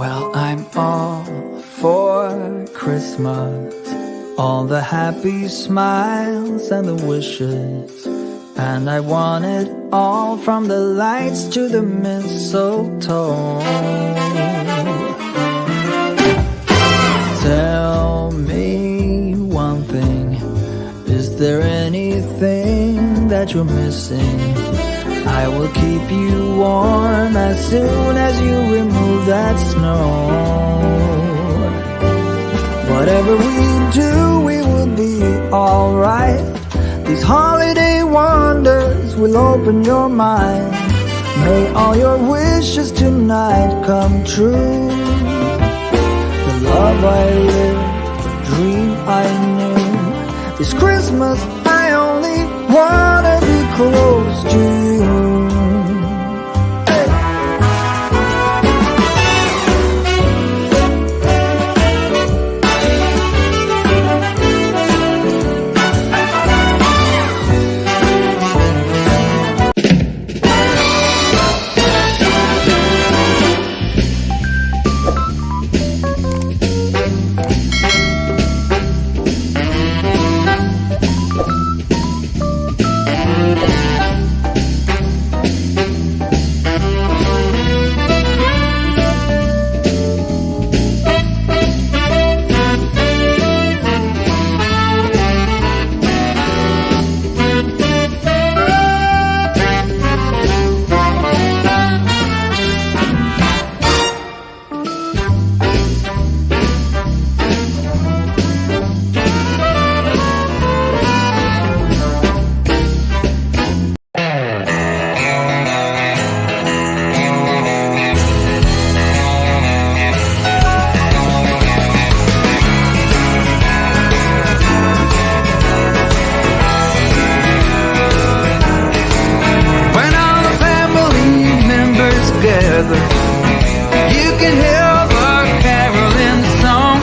Well, I'm all for Christmas, all the happy smiles and the wishes, and I want it all from the lights to the mistletoe. Tell me one thing, is there anything that you're missing? I will keep you warm as soon as you remove that snow. Whatever we do, we will be alright. These holiday wonders will open your mind. May all your wishes tonight come true. The love I lived, the dream I knew. This Christmas I only wanna be close to you. You can hear the caroling song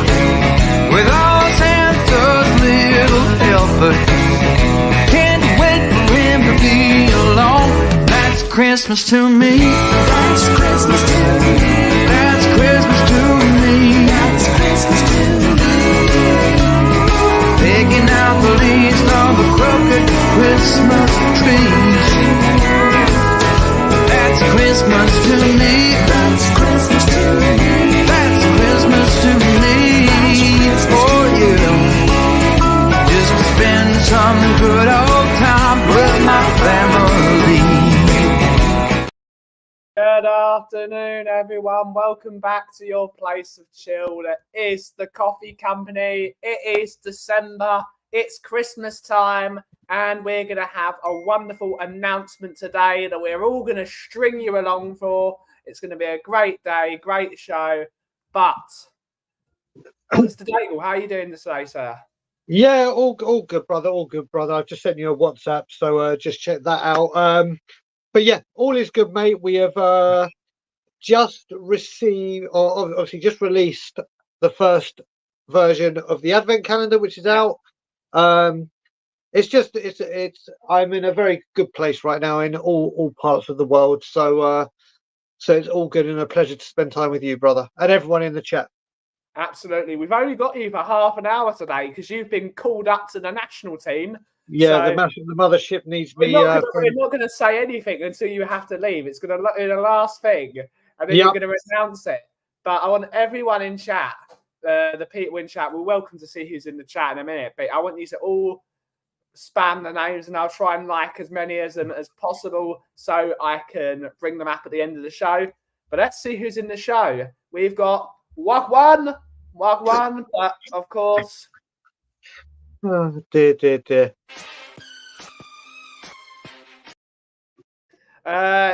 with all Santa's little helpers. Can't wait for him to be along. That's Christmas to me. That's Christmas to me. That's Christmas to me. That's Christmas to me. Picking out the leaves of the crooked Christmas trees. That's Christmas to me. That's Christmas to me. That's Christmas to me. For you, just to spend some good old time with my family. Good afternoon, everyone. Welcome back to your place of chill. It is the Coffee Company. It is December. It's Christmas time. And we're going to have a wonderful announcement today that we're all going to string you along for. It's going to be a great day, great show. But, Mr. Dagul, how are you doing today, sir? Yeah, all good, brother. All good, brother. I've just sent you a WhatsApp, so just check that out. But yeah, all is good, mate. We have just received, or obviously just released the first version of the Advent calendar, which is out. It's I'm in a very good place right now in all parts of the world. So it's all good and a pleasure to spend time with you, brother, and everyone in the chat. Absolutely. We've only got you for half an hour today because you've been called up to the national team. Yeah, so the mothership needs me. We're not going to say anything until you have to leave. It's going to be the last thing, and then you're going to announce it. But I want everyone in chat, the people in chat, we're welcome to see who's in the chat in a minute. But I want you to all spam the names, and I'll try and like as many of them as possible so I can bring them up at the end of the show. But let's see who's in the show. We've got Wagwan, but of course. Oh, dear.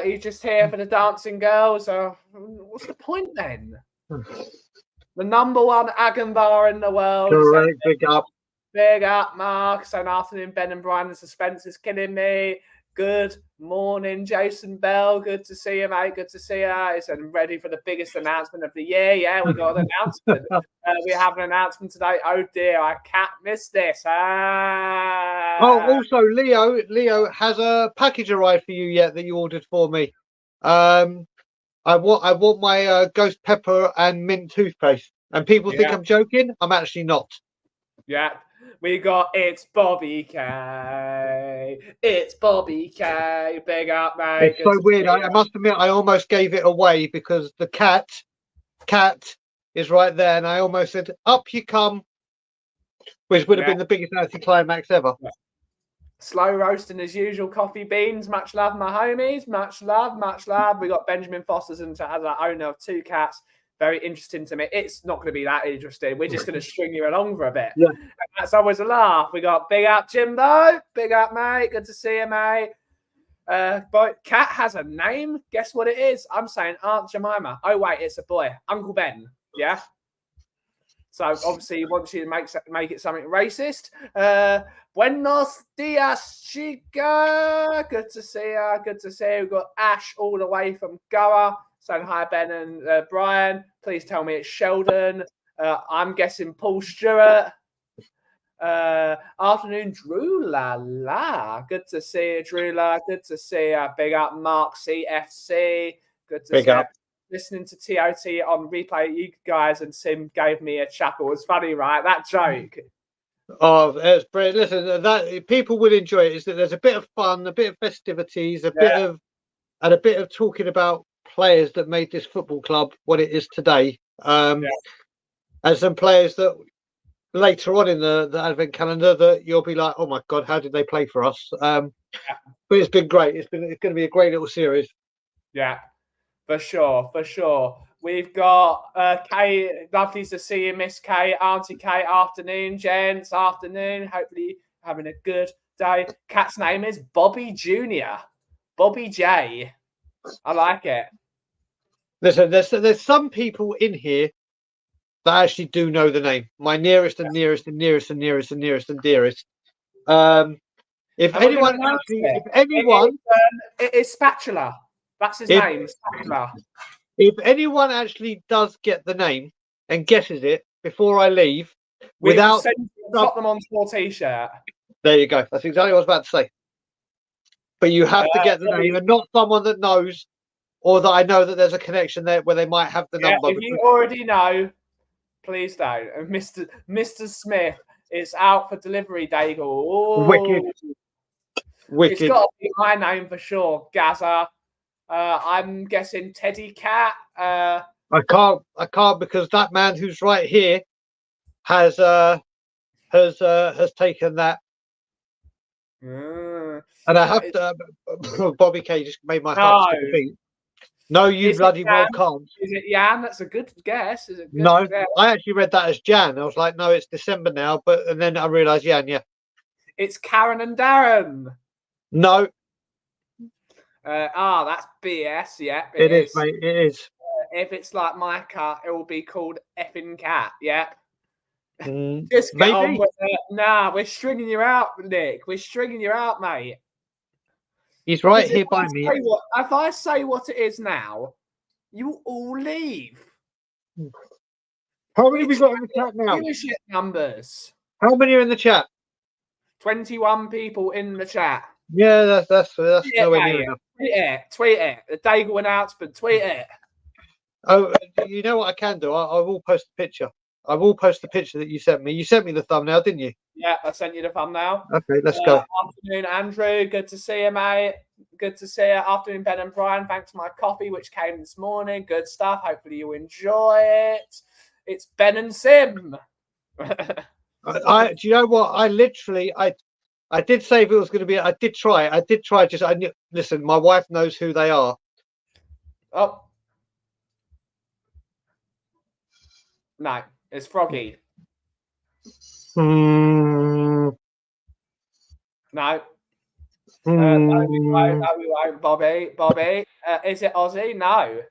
He's just here for the dancing girls. What's the point then? The number one Agan bar in the world. Correct, big up. Big up, Mark. So, afternoon, Ben and Brian. The suspense is killing me. Good morning, Jason Bell. Good to see you, mate. Good to see you. It's ready for the biggest announcement of the year. Yeah, we got an announcement. We have an announcement today. Oh, dear. I can't miss this. Oh, also, Leo has a package arrived for you yet that you ordered for me. I want my ghost pepper and mint toothpaste. And people think I'm joking. I'm actually not. Yeah. We got It's Bobby K. It's Bobby K. Big up, mate. It's so weird. I must admit, I almost gave it away because the cat is right there, and I almost said, "Up you come," which would have been the biggest anticlimax ever. Yeah. Slow roasting as usual. Coffee beans. Much love, my homies. Much love, much love. We got Benjamin Fosterson as our owner of 2 cats. Very interesting to me. It's not going to be that interesting. We're just going to string you along for a bit. Yeah. And that's always a laugh. We got big up Jimbo. Big up, mate. Good to see you, mate. But Cat has a name. Guess what it is? I'm saying Aunt Jemima. Oh, wait, it's a boy. Uncle Ben. Yeah. So obviously he wants you to make it something racist. Buenos dias, chica. Good to see you. Good to see you. We've got Ash all the way from Goa saying hi, Ben and Brian. Please tell me it's Sheldon. I'm guessing Paul Stewart. Afternoon, Drew La. Good to see you, Drew La. Good to see you. Big up, Mark CFC. Good to see you. Listening to TOT on replay, you guys and Sim gave me a chuckle. It was funny, right? That joke. Oh, it's brilliant. Listen, that people will enjoy it. Is that there's a bit of fun, a bit of festivities, a bit of talking about players that made this football club what it is today. And some players that later on in the advent calendar that you'll be like, oh my god, how did they play for us? But it's been great. It's going to be a great little series. Yeah. For sure. We've got Kay. Lovely to see you, Miss Kay. Auntie Kay. Afternoon, gents. Afternoon. Hopefully having a good day. Cat's name is Bobby Jr. Bobby J. I like it. Listen, there's some people in here that actually do know the name. My nearest and nearest and nearest and nearest and nearest and dearest. If anyone, it is Spatula. That's his name, Spatula. If anyone actually does get the name and guesses it before I leave, without Tottenham on t-shirt. There you go. That's exactly what I was about to say. But you have to get the name, and not someone that knows, or that I know that there's a connection there where they might have the number. If you already know, please don't. And Mr. Smith is out for delivery, Dagul. Wicked. It's got to be my name for sure, Gaza. I'm guessing Teddy Cat. I can't because that man who's right here has taken that. And I have to. Bobby K just made my heart skip a beat. No, you bloody well can't. Is it Jan? That's a good guess. Is it good no, guess? I actually read that as Jan. I was like, no, it's December now. And then I realised Jan. Yeah, it's Karen and Darren. No. That's BS. Yeah, it is, mate. It is. If it's like my cat, it will be called effing cat. Yeah. Just get on with it. Nah, we're stringing you out, Nick. We're stringing you out, mate. He's right here by me. If I say what it is now, you all leave. How many have we got in the chat now? Viewership numbers. How many are in the chat? 21 people in the chat. Yeah, that's nowhere near enough. Tweet it. The Dagul announcement. Tweet it. Oh, you know what I can do? I will post a picture. I will post the picture that you sent me. You sent me the thumbnail, didn't you? Yeah, I sent you the thumbnail. Okay, let's go. Afternoon, Andrew. Good to see you, mate. Good to see you. Afternoon, Ben and Brian. Thanks for my coffee, which came this morning. Good stuff. Hopefully you enjoy it. It's Ben and Sim. Do you know what? I did say if it was going to be. I did try. I knew. Listen, my wife knows who they are. Oh. No, it's Froggy. No. No, we won't, Bobby. Is it Ozzy? No.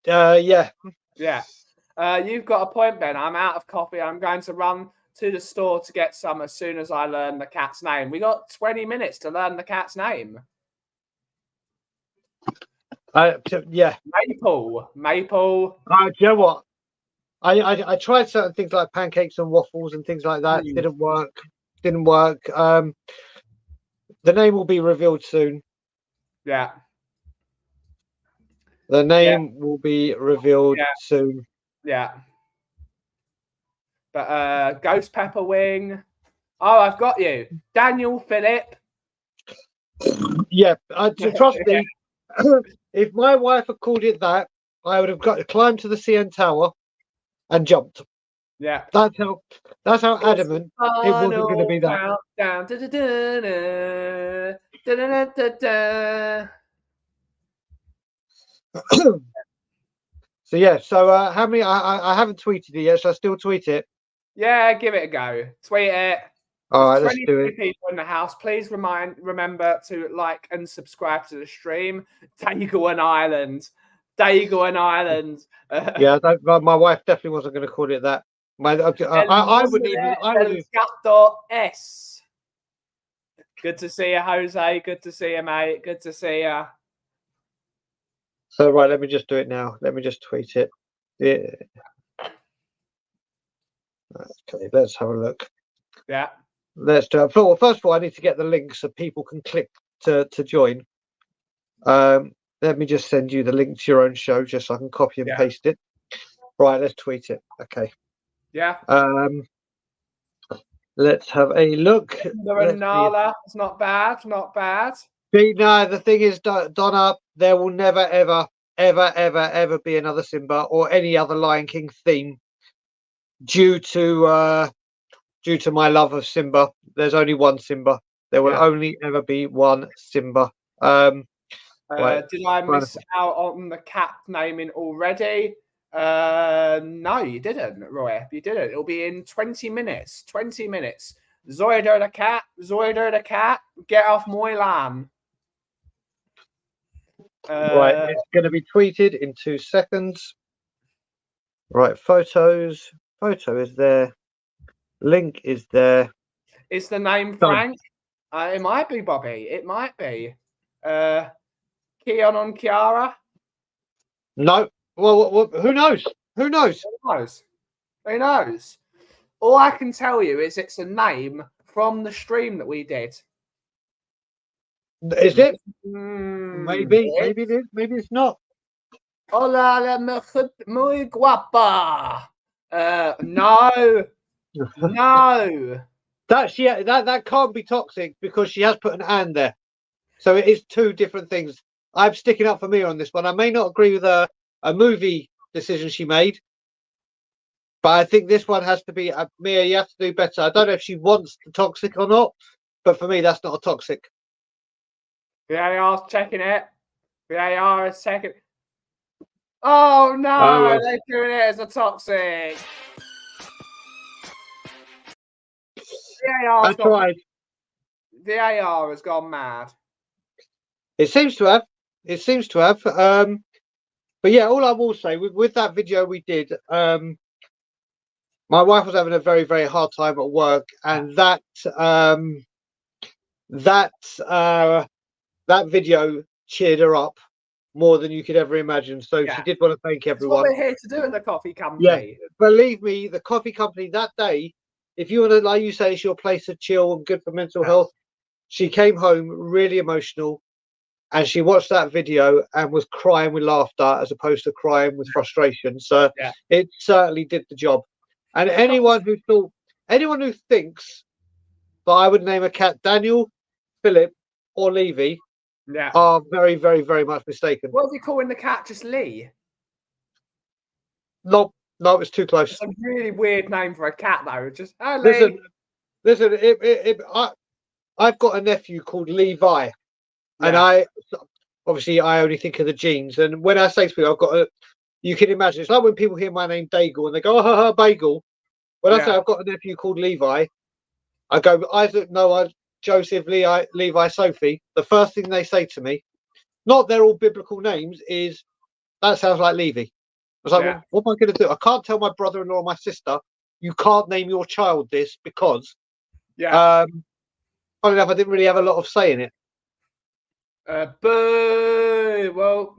Yeah. Yeah. You've got a point, Ben. I'm out of coffee. I'm going to run to the store to get some as soon as I learn the cat's name. We got 20 minutes to learn the cat's name. Yeah. Maple. Do you know what? I tried certain things like pancakes and waffles and things like that. Didn't work. The name will be revealed soon. Yeah. The name will be revealed soon. Yeah. But Ghost Pepper Wing. Oh, I've got you. Daniel Phillip. Yeah, trust me. If my wife had called it that, I would have climbed to the CN Tower and jumped. Yeah. That's how adamant it wasn't going to be that. So yeah, so how many? I haven't tweeted it yet. Shall I still tweet it? Yeah, give it a go. Tweet it. All right, There's let's do it. people in the house. Please remember to like and subscribe to the stream. Dagul and Ireland. Dagul and Ireland. Yeah, my wife definitely wasn't going to call it that. I wouldn't even. I would. S. Good to see you, Jose. Good to see you, mate. Good to see you. So right, let me just do it now. Let me just tweet it. Yeah. Okay, let's have a look. Yeah. Let's do it. Well, first of all, I need to get the link so people can click to join. Let me just send you the link to your own show just so I can copy and paste it. Right, let's tweet it. Okay. Yeah. Let's have a look. Nala. It's not bad. Not bad. No, the thing is, Donna, there will never, ever, ever, ever, ever be another Simba or any other Lion King theme due to my love of Simba. There's only one Simba. There will only ever be one Simba. Right. Did I miss out on the cat naming already? No, you didn't, Roy. You didn't. It'll be in 20 minutes. 20 minutes. Zoido the cat. Zoido the cat. Get off my lawn. Right, it's going to be tweeted in 2 seconds. Right, photos. Photo is there. Link is there. Is the name Frank? It might be, Bobby. It might be. Keon on Kiara? No. Well, who knows? Who knows? Who knows? Who knows? All I can tell you is it's a name from the stream that we did. Is it? Maybe it is. Maybe it's not. Hola, muy guapa. No. No. That can't be toxic because she has put an and there. So it is 2 different things. I'm sticking up for Mia on this one. I may not agree with a movie decision she made, but I think this one has to be Mia. You have to do better. I don't know if she wants the toxic or not, but for me, that's not a toxic. VAR's checking it. VAR is checking. Oh no, they're doing it as a toxic. I tried. VAR has gone mad. It seems to have. It seems to have. But yeah, all I will say with that video we did, my wife was having a very, very hard time at work, and that video cheered her up more than you could ever imagine. So she did want to thank everyone. That's what we're here to do in the coffee company. Yeah, believe me, the coffee company that day, if you want to, like you say, it's your place of chill and good for mental health. She came home really emotional, and she watched that video and was crying with laughter as opposed to crying with frustration. So it certainly did the job. And anyone who thinks that I would name a cat Daniel, Philip, or Levy are very, very, very much mistaken. What are you calling the cat? Just Lee? No, it's too close. It's a really weird name for a cat, though. Just Lee. Listen. I've got a nephew called Levi, and I only think of the genes. And when I say to people, you can imagine it's like when people hear my name Dagul and they go, "Oh, Bagel." When I say I've got a nephew called Levi, I go, Isaac, Noah, Joseph, Levi, Sophie. The first thing they say to me, not they're all biblical names, is that sounds like Levi. I was like, well, what am I going to do? I can't tell my brother-in-law or my sister, you can't name your child this because, funny enough, I didn't really have a lot of say in it. Boo! Well,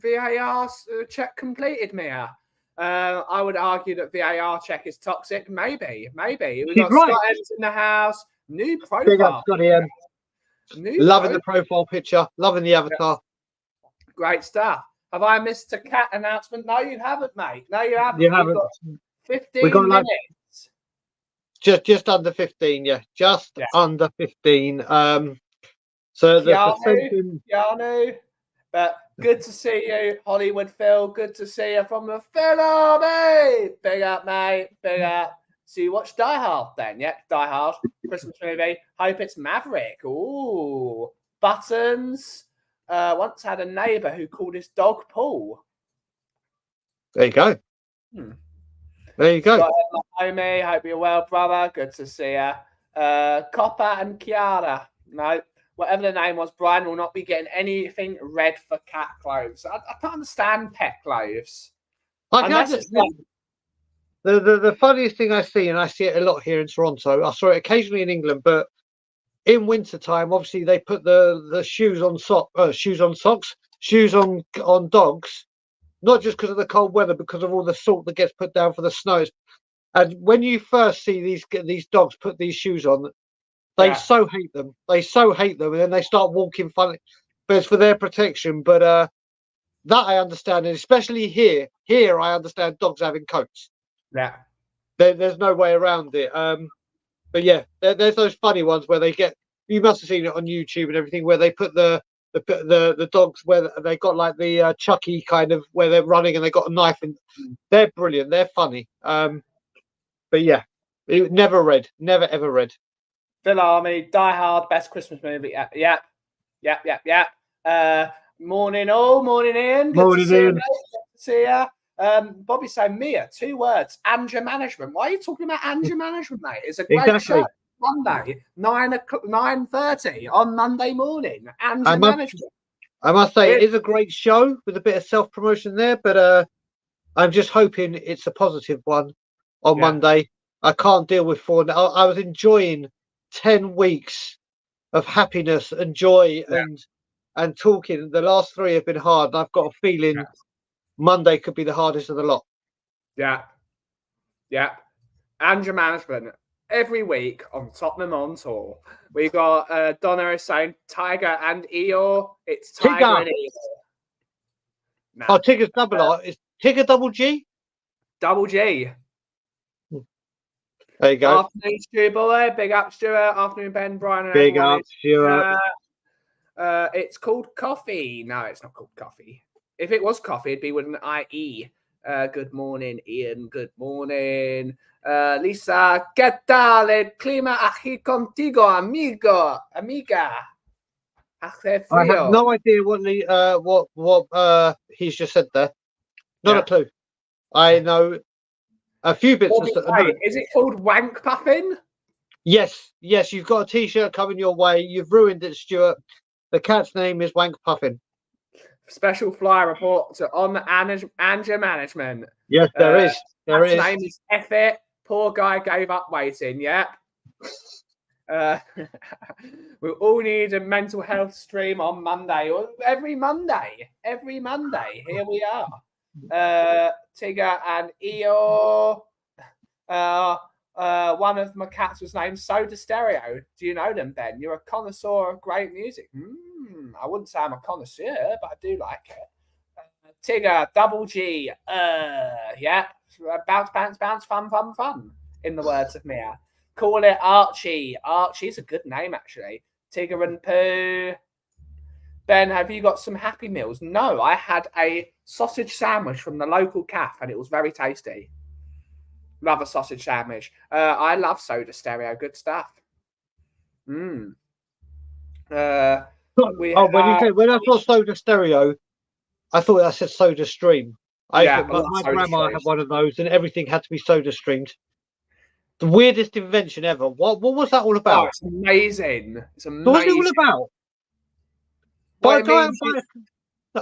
VAR check completed, Mia. I would argue that VAR check is toxic. Maybe. We've got Scott Evans in the house. New Big up, profile. Scotty M. Loving the profile picture. Loving the avatar. Great stuff. Have I missed a cat announcement? No, you haven't, mate. No, you haven't. You haven't. Got 15 minutes. Just under 15, yeah. Just under 15. So Keanu, but good to see you, Hollywood Phil. Good to see you from the Phil Army. Big up, mate. Big up. So you watch Die Hard then? Yep, Die Hard. Christmas movie. Hope it's Maverick. Ooh. Buttons. Once had a neighbour who called his dog Paul. There you go. There you go. Scott, homie, hope you're well, brother. Good to see you. Copper and Kiara. No, whatever the name was, Brian will not be getting anything red for cat clothes. I can't understand pet clothes. The funniest thing I see, and I see it a lot here in Toronto, I saw it occasionally in England, but in wintertime, obviously they put the shoes on dogs, not just because of the cold weather, because of all the salt that gets put down for the snows. And when you first see these dogs put these shoes on, they so hate them. They so hate them, and then they start walking funny. But it's for their protection. But that I understand, and especially here I understand dogs having coats. Yeah, there's no way around it. But yeah, there's those funny ones where they get. You must have seen it on YouTube and everything, where they put the dogs where they got like the Chucky kind of where they're running and they got a knife, and they're brilliant. They're funny. But yeah, never ever read. Phil Army, Die Hard, best Christmas movie. Yep. Morning all, morning Ian. Good to see you, mate. Good to see you. Bobby saying Mia, 2 words, anger management. Why are you talking about anger management, mate? It's a great show. Monday, 9:30 on Monday morning. Anger management. I must say, it is a great show with a bit of self-promotion there, but I'm just hoping it's a positive one on Monday. I can't deal with 4. I was enjoying 10 weeks of happiness and joy and talking. The last 3 have been hard, and I've got a feeling Monday could be the hardest of the lot. Yeah. Anger management. Every week on Tottenham on Tour, we got Donna is saying Tiger and Eeyore. It's Tiger and Eeyore. Nah. Oh, Tigger's double R. Is Tigger double G? Double G. There you go. Afternoon, Stu Boy. Big up, Stuart. Afternoon, Ben, Brian. And big up, Stuart. It's called coffee. No, it's not called coffee. If it was coffee, it'd be with an IE. Good morning, Ian. Good morning. Lisa, ¿qué tal el clima aquí contigo, amiga? Hace frío. I have no idea what he's just said there. Not a clue. I know a few bits. Is it called wank puffing? Yes. You've got a T-shirt coming your way. You've ruined it, Stuart. The cat's name is Wank Puffin. Special flyer report on anger management. Yes, there is. There is. His name is Effet. Poor guy gave up waiting. Yeah. We all need a mental health stream on Monday. Every Monday. Here we are. Tigger and Eeyore. One of my cats was named Soda Stereo. Do you know them, Ben? You're a connoisseur of great music. I wouldn't say I'm a connoisseur, but I do like it. Tigger, double G. Bounce, fun. In the words of Mia. Call it Archie. Archie's a good name, actually. Tigger and Pooh. Ben, have you got some Happy Meals? No, I had a sausage sandwich from the local cafe, and it was very tasty. Love a sausage sandwich. I love Soda Stereo. Good stuff. When I saw Soda Stereo, I thought I said Soda Stream. My grandma had one of those, and everything had to be soda streamed. The weirdest invention ever. What was that all about? Oh, it's amazing. What was it all about?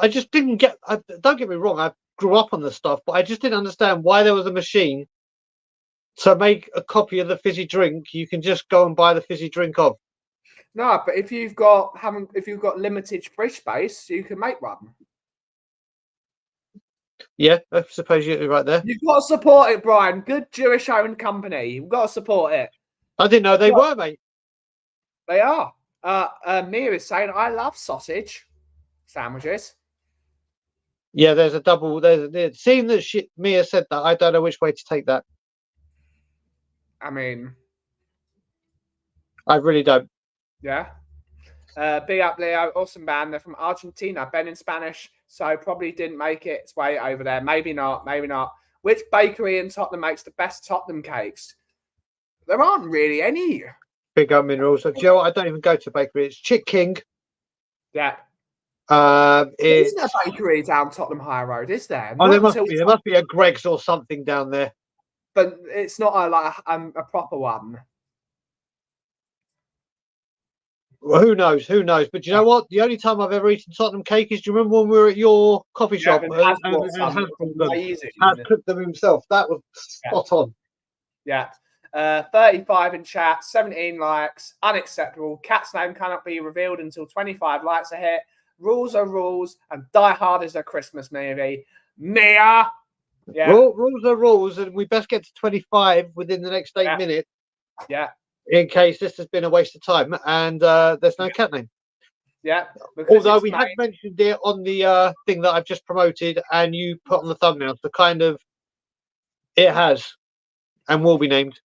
I just didn't get. Don't get me wrong. I grew up on the stuff, but I just didn't understand why there was a machine to make a copy of the fizzy drink. You can just go and buy the fizzy drink of. No, but if you've got limited fridge space, you can make one. Yeah, I suppose you're right there. You've got to support it, Brian. Good Jewish-owned company. You've got to support it. I didn't know they were, mate. They are. Mia is saying, I love sausage sandwiches. Yeah, there's a double. Seeing that Mia said that, I don't know which way to take that. I mean, I really don't. yeah. Big up, Leo. Awesome band. They're from Argentina. Ben in Spanish, so probably didn't make its way over there. Maybe not. Maybe not. Which bakery in Tottenham makes the best Tottenham cakes? There aren't really any. Big up Minerals. Do you know what? I don't even go to bakery. It's Chick King. Yeah. It's... Isn't there a bakery down Tottenham High Road? Is there? Oh, there must be. There must be a Greg's or something down there. But it's not a proper one. Well, who knows? Who knows? But you know what? The only time I've ever eaten Tottenham cake is, do you remember when we were at your coffee shop and Has cooked them himself? That was spot on. Yeah. 35 in chat, 17 likes, unacceptable. Cat's name cannot be revealed until 25 likes are hit. Rules are rules, and Die Hard is a Christmas movie. Mia! Yeah. Rules are rules, and we best get to 25 within the next 8 minutes. Yeah. In case this has been a waste of time, and there's no cat name. Yeah. Although we had mentioned it on the thing that I've just promoted, and you put on the thumbnail, so kind of it has and will be named.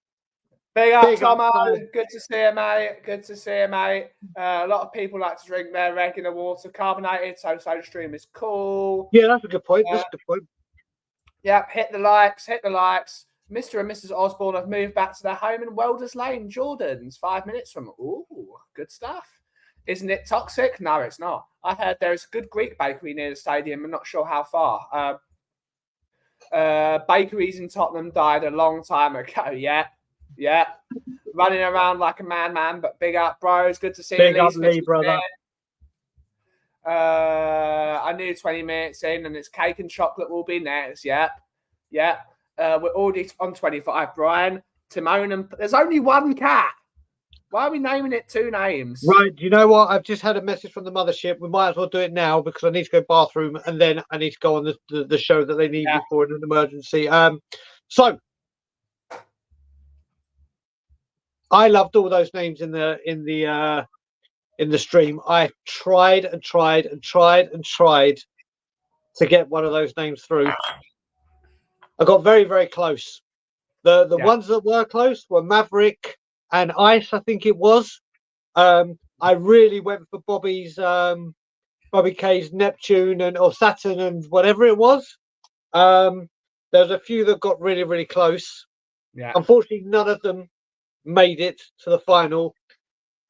Big up, Tomo. Good to see you, mate. Good to see you, mate. A lot of people like to drink their regular water carbonated, so SodaStream is cool. Yeah, that's a good point. That's a good point. Yeah, hit the likes, hit the likes. Mr. and Mrs. Osborne have moved back to their home in Welders Lane, Jordan's, 5 minutes from. Ooh, good stuff. Isn't it toxic? No, it's not. I heard there's a good Greek bakery near the stadium. I'm not sure how far. Bakeries in Tottenham died a long time ago. Yeah. Running around like a madman, but big up, bros. Good to see you. Big up, Lee, brother. I knew 20 minutes in, and it's cake and chocolate will be next. Yeah. We're already on 25, Brian. Timon and there's only one cat. Why are we naming it 2 names? Right. Do you know what? I've just had a message from the mothership. We might as well do it now because I need to go bathroom and then I need to go on the show that they need me for in an emergency. So I loved all those names in the stream. I tried to get one of those names through. I got very, very close. The ones that were close were Maverick and Ice, I think it was. I really went for Bobby K's Neptune or Saturn and whatever it was. There's a few that got really, really close. Yeah. Unfortunately, none of them made it to the final.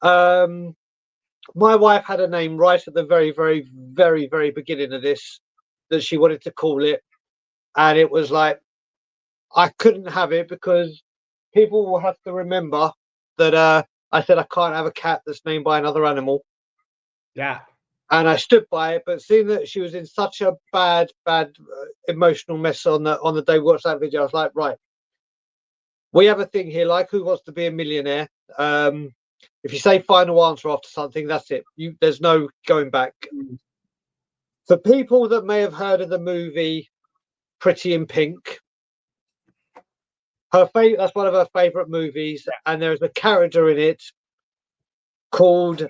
My wife had a name right at the very, very, very, very beginning of this that she wanted to call it. And it was like, I couldn't have it because people will have to remember that I said I can't have a cat that's named by another animal. Yeah. And I stood by it, but seeing that she was in such a bad emotional mess on the day we watched that video, I was like, right, we have a thing here, like Who Wants to Be a Millionaire? If you say final answer after something, that's it. There's no going back. For people that may have heard of the movie Pretty in Pink, that's one of her favorite movies, and there's a character in it called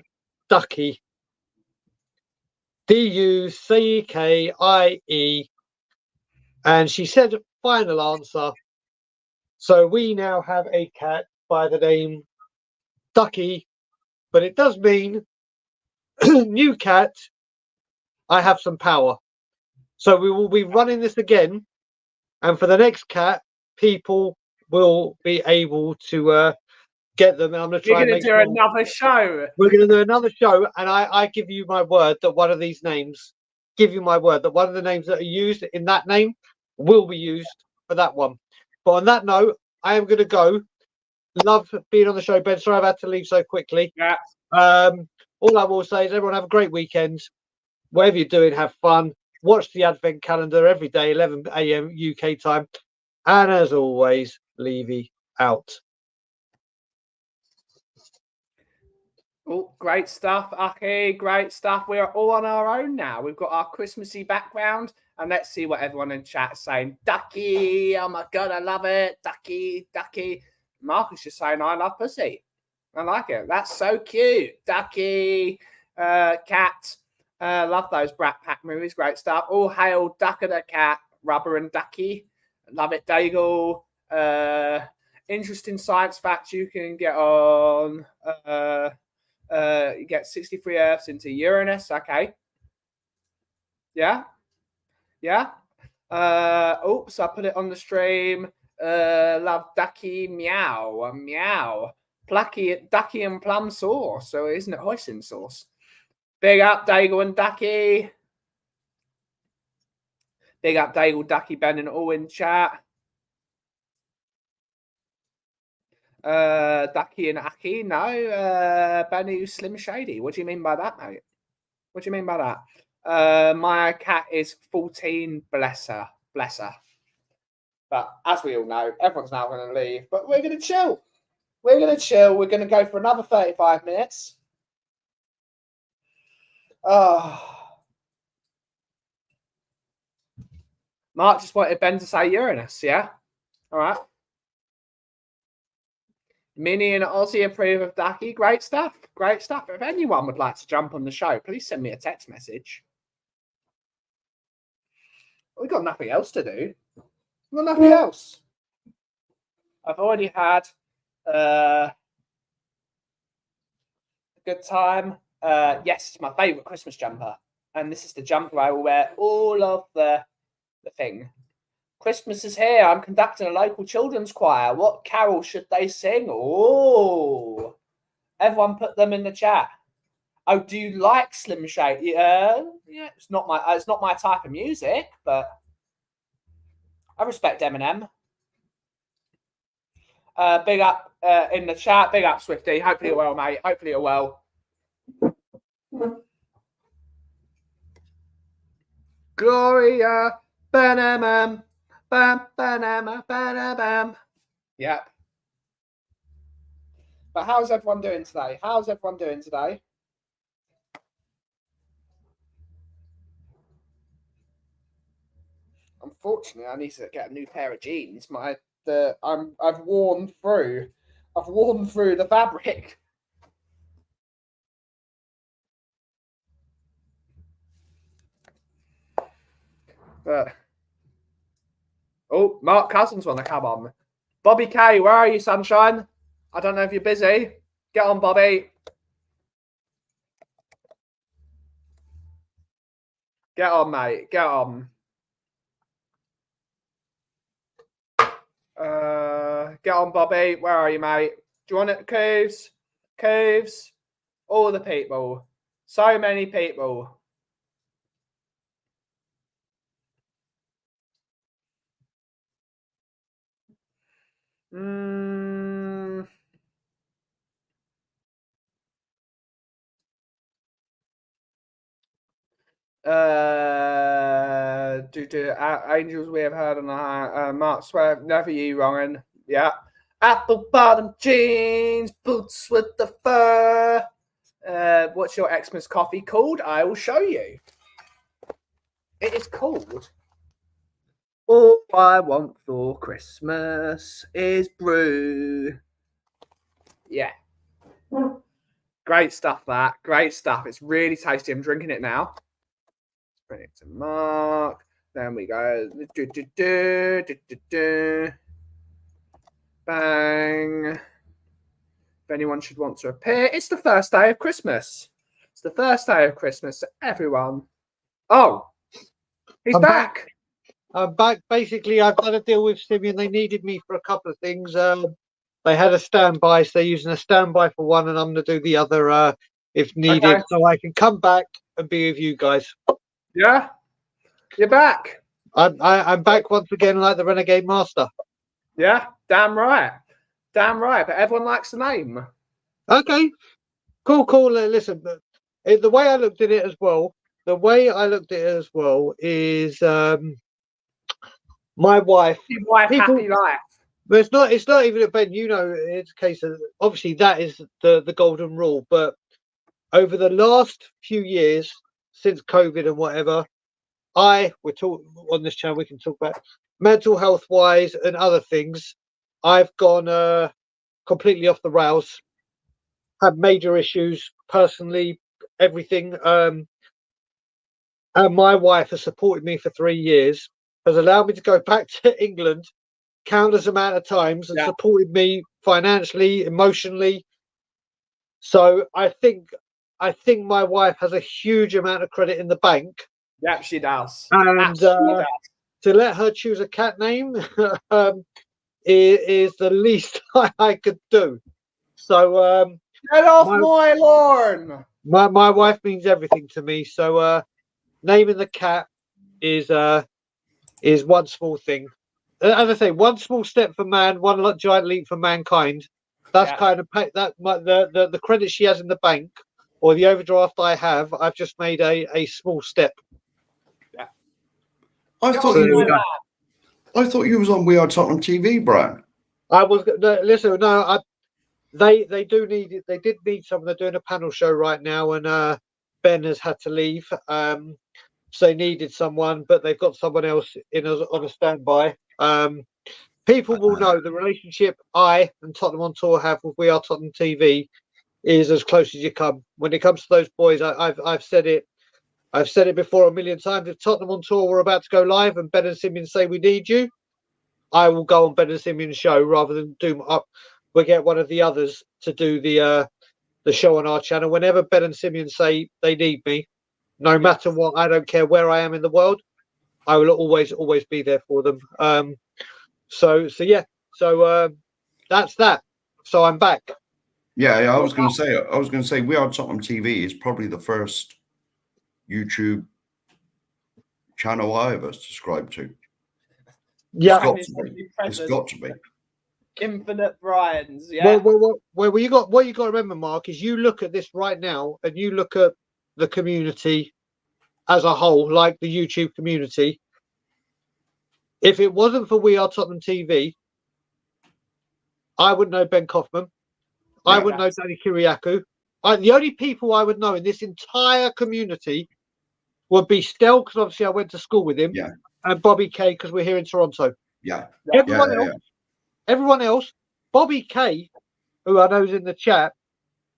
Ducky. Duckie, and she said final answer. So we now have a cat by the name Ducky, but it does mean new cat. I have some power. So we will be running this again, and for the next cat, people will be able to get them. And I'm going to try and do another show. We're going to do another show, and I give you my word that one of these names, one of the names that are used in that name will be used for that one. But on that note, I am going to go. Love being on the show, Ben. Sorry I've had to leave so quickly. Yeah. All I will say is everyone have a great weekend. Whatever you're doing, have fun. Watch the Advent calendar every day, 11 a.m. UK time. And as always, Levy out. Oh, great stuff, Aki. Great stuff. We are all on our own now. We've got our Christmassy background. And let's see what everyone in chat is saying. Ducky, oh my God, I love it. Ducky. Mark is just saying, I love pussy. I like it. That's so cute. Ducky, Cat. Love those Brat Pack movies. Great stuff. All hail Ducker the Cat, Rubber and Ducky. Love it, Dagul. Interesting science facts you can get on. You get 63 Earths into Uranus. Okay. Yeah. Yeah. Oops, I put it on the stream. Love Ducky Meow. Meow. Plucky Ducky and plum sauce. So isn't it hoisin sauce? Big up Dagul and Ducky. Big up Dagul, Ducky, Ben, and all in chat. Ducky and Aki, no. Benny Slim Shady. What do you mean by that, mate? What do you mean by that? My cat is 14, bless her. Bless her. But as we all know, everyone's now going to leave. But we're going to chill. We're going to chill. We're going to go for another 35 minutes. Oh. Mark just wanted Ben to say Uranus, yeah? All right. Minnie and Ozzy approve of Ducky. Great stuff. Great stuff. If anyone would like to jump on the show, please send me a text message. We've got nothing else to do. We've got nothing else. I've already had a good time. Yes, it's my favourite Christmas jumper. And this is the jumper I will wear all of the thing. Christmas is here. I'm conducting a local children's choir. What carol should they sing? Oh, everyone put them in the chat. Oh, do you like Slim Shady? Yeah, it's not my type of music, but I respect Eminem. Big up in the chat. Big up Swifty. Hopefully you're well, mate. Hopefully you're well. Gloria, Banamam, bam, banama, banabam. Yep. But how's everyone doing today? How's everyone doing today? Unfortunately, I need to get a new pair of jeans. I've worn through the fabric. But oh, Mark Cousins want to come on. Bobby K, where are you, sunshine? I don't know if you're busy. Get on, Bobby. Get on, mate. Get on. Get on, Bobby. Where are you, mate? Do you want it, Coves? Coves? All the people. So many people. Angels we have heard on Mark Swear, never you, Rongan. Yeah. Apple bottom jeans, boots with the fur. What's your Xmas coffee called? I will show you. It is called All I Want for Christmas is Brew. Yeah. Great stuff, that. Great stuff. It's really tasty. I'm drinking it now. Bring it to Mark. Then we go. Bang. If anyone should want to appear, it's the first day of Christmas. It's the first day of Christmas. So everyone. Oh, he's back. I'm back. Basically, I've got to deal with Simeon. They needed me for a couple of things. They had a standby, so they're using a standby for one, and I'm going to do the other if needed, okay, so I can come back and be with you guys. Yeah, you're back. I'm back once again, like the Renegade Master. Yeah, damn right. Damn right. But everyone likes the name. Okay, cool. Listen, the way I looked at it as well. The way I looked at it as well is my wife. Happy life. But it's not even a Ben. You know, it's a case of obviously that is the golden rule. But over the last few years, since COVID and whatever, we're talking on this channel. We can talk about mental health wise and other things. I've gone completely off the rails. had major issues personally, everything. And my wife has supported me for 3 years, has allowed me to go back to England countless amount of times, and supported me financially, emotionally. So I think my wife has a huge amount of credit in the bank. Yep, she does. And to let her choose a cat name is the least I could do. So get off my lawn. My wife means everything to me. So naming the cat is one small thing. As I say, one small step for man, one giant leap for mankind. That's kind of the credit she has in the bank, or the overdraft I have. I've just made a small step. Yeah. I thought you was on We Are Tottenham TV, Brian. I was listen. No, they did need someone. They're doing a panel show right now, and Ben has had to leave. So they needed someone, but they've got someone else on a standby. People will know the relationship I and Tottenham on Tour have with We Are Tottenham TV is as close as you come. When it comes to those boys, I've said it. I've said it before a million times. If Tottenham on Tour were about to go live and Ben and Simeon say we need you, I will go on Ben and Simeon's show rather than we get one of the others to do the show on our channel. Whenever Ben and Simeon say they need me, no matter what, I don't care where I am in the world, I will always be there for them. So that's that. So I'm back. Yeah, I was going to say, We Are Tottenham TV is probably the first YouTube channel I ever subscribed to. Yeah, it's got to be. Infinite Brian's. Yeah. Well, you got to remember, Mark, is you look at this right now, and you look at the community as a whole, like the YouTube community. If it wasn't for We Are Tottenham TV, I wouldn't know Ben Kaufman. I wouldn't know Danny Kiriakou. The only people I would know in this entire community would be Stel, because obviously I went to school with him, and Bobby K, because we're here in Toronto. Everyone else, Bobby K, who I know is in the chat,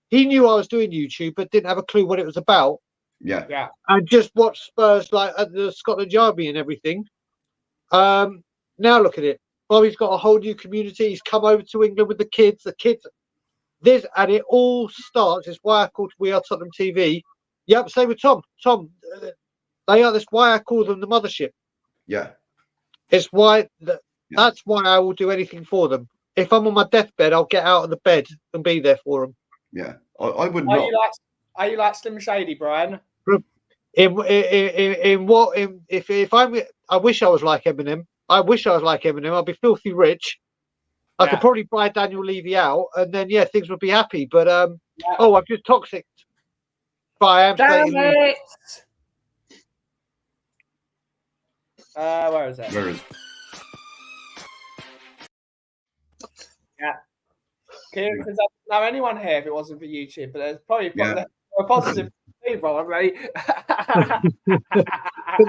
he knew I was doing YouTube, but didn't have a clue what it was about. Yeah. And just watched Spurs like at the Scotland Yard and everything. Now look at it. Bobby's got a whole new community. He's come over to England with the kids. This, and it all starts. It's why I called We Are Tottenham TV. Yep, same with Tom. That's why I call them the mothership. Yeah. It's why that's why I will do anything for them. If I'm on my deathbed, I'll get out of the bed and be there for them. Yeah, I would not. Are you like Slim Shady, Brian? If I wish I was like Eminem. I'd be filthy rich. I could probably buy Daniel Levy out, and then things would be happy. But I'm just toxic. But I am. Damn it! Where is it? Where is it? Yeah. Because I don't know anyone here if it wasn't for YouTube, but there's probably a positive thing, probably. But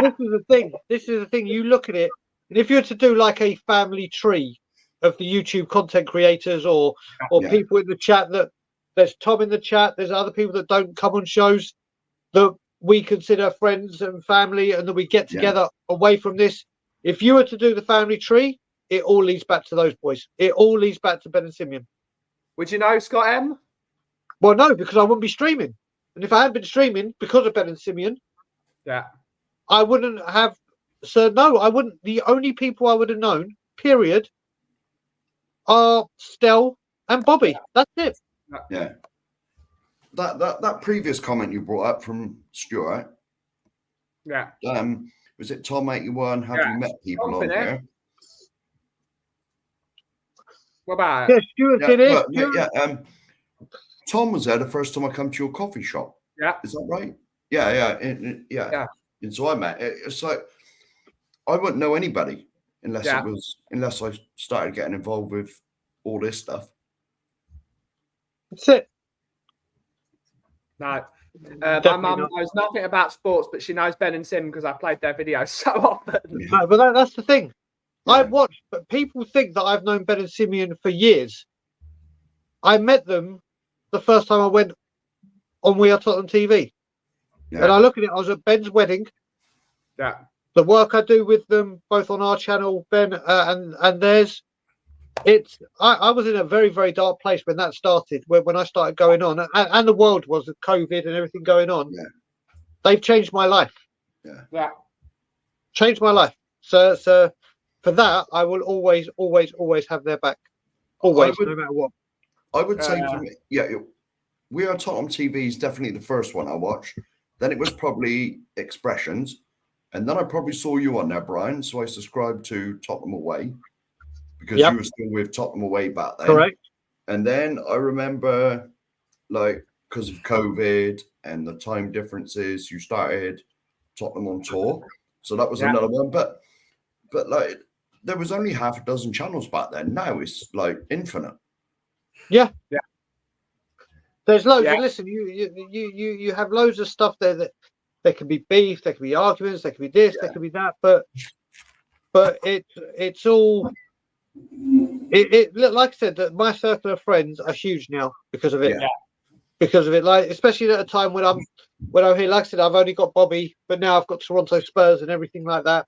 this is the thing. You look at it, and if you were to do like a family tree of the YouTube content creators or people in the chat, that there's Tom in the chat, there's other people that don't come on shows that we consider friends and family, and that we get together away from this. If you were to do the family tree, it all leads back to those boys. It all leads back to Ben and Simeon. Would you know Scott M? Well, no, because I wouldn't be streaming. And if I hadn't been streaming because of Ben and Simeon, I wouldn't have. So no, I wouldn't. The only people I would have known, period, are Stel and Bobby. That's it. Yeah. That previous comment you brought up from Stuart. Yeah. Was it Tom81? Have you met people on there? What about it? Yeah, Stuart did it. Tom was there the first time I come to your coffee shop. Yeah. Is that right? Yeah. And so I met. It's like I wouldn't know anybody unless I started getting involved with all this stuff. That's it. No. My mum knows nothing about sports, but she knows Ben and Sim because I played their videos so often. No, but that's the thing. I've watched, but people think that I've known Ben and Simeon for years. I met them the first time I went on We Are Tottenham TV. Yeah. And I look at it, I was at Ben's wedding. Yeah. The work I do with them, both on our channel, Ben and theirs, I was in a very, very dark place when that started, when I started going on, and the world was with COVID and everything going on. Yeah. They've changed my life. Yeah. Changed my life. So for that, I will always, always, always have their back. Always, no matter what. I would say for me, We Are Tottenham TV is definitely the first one I watched. Then it was probably Expressions. And then I probably saw you on there, Brian. So I subscribed to Tottenham Away because you were still with Tottenham Away back then. Correct. And then I remember, like, because of COVID and the time differences, you started Tottenham on Tour. So that was another one. But like, there was only half a dozen channels back then. Now it's like infinite. Yeah. Yeah. There's loads. Yeah. And listen, you have loads of stuff there that there can be beef, there can be arguments, there can be this, there can be that, but it's all like I said, that my circle of friends are huge now because of it. Yeah. Because of it, like especially at a time when I'm here, like I said, I've only got Bobby, but now I've got Toronto Spurs and everything like that.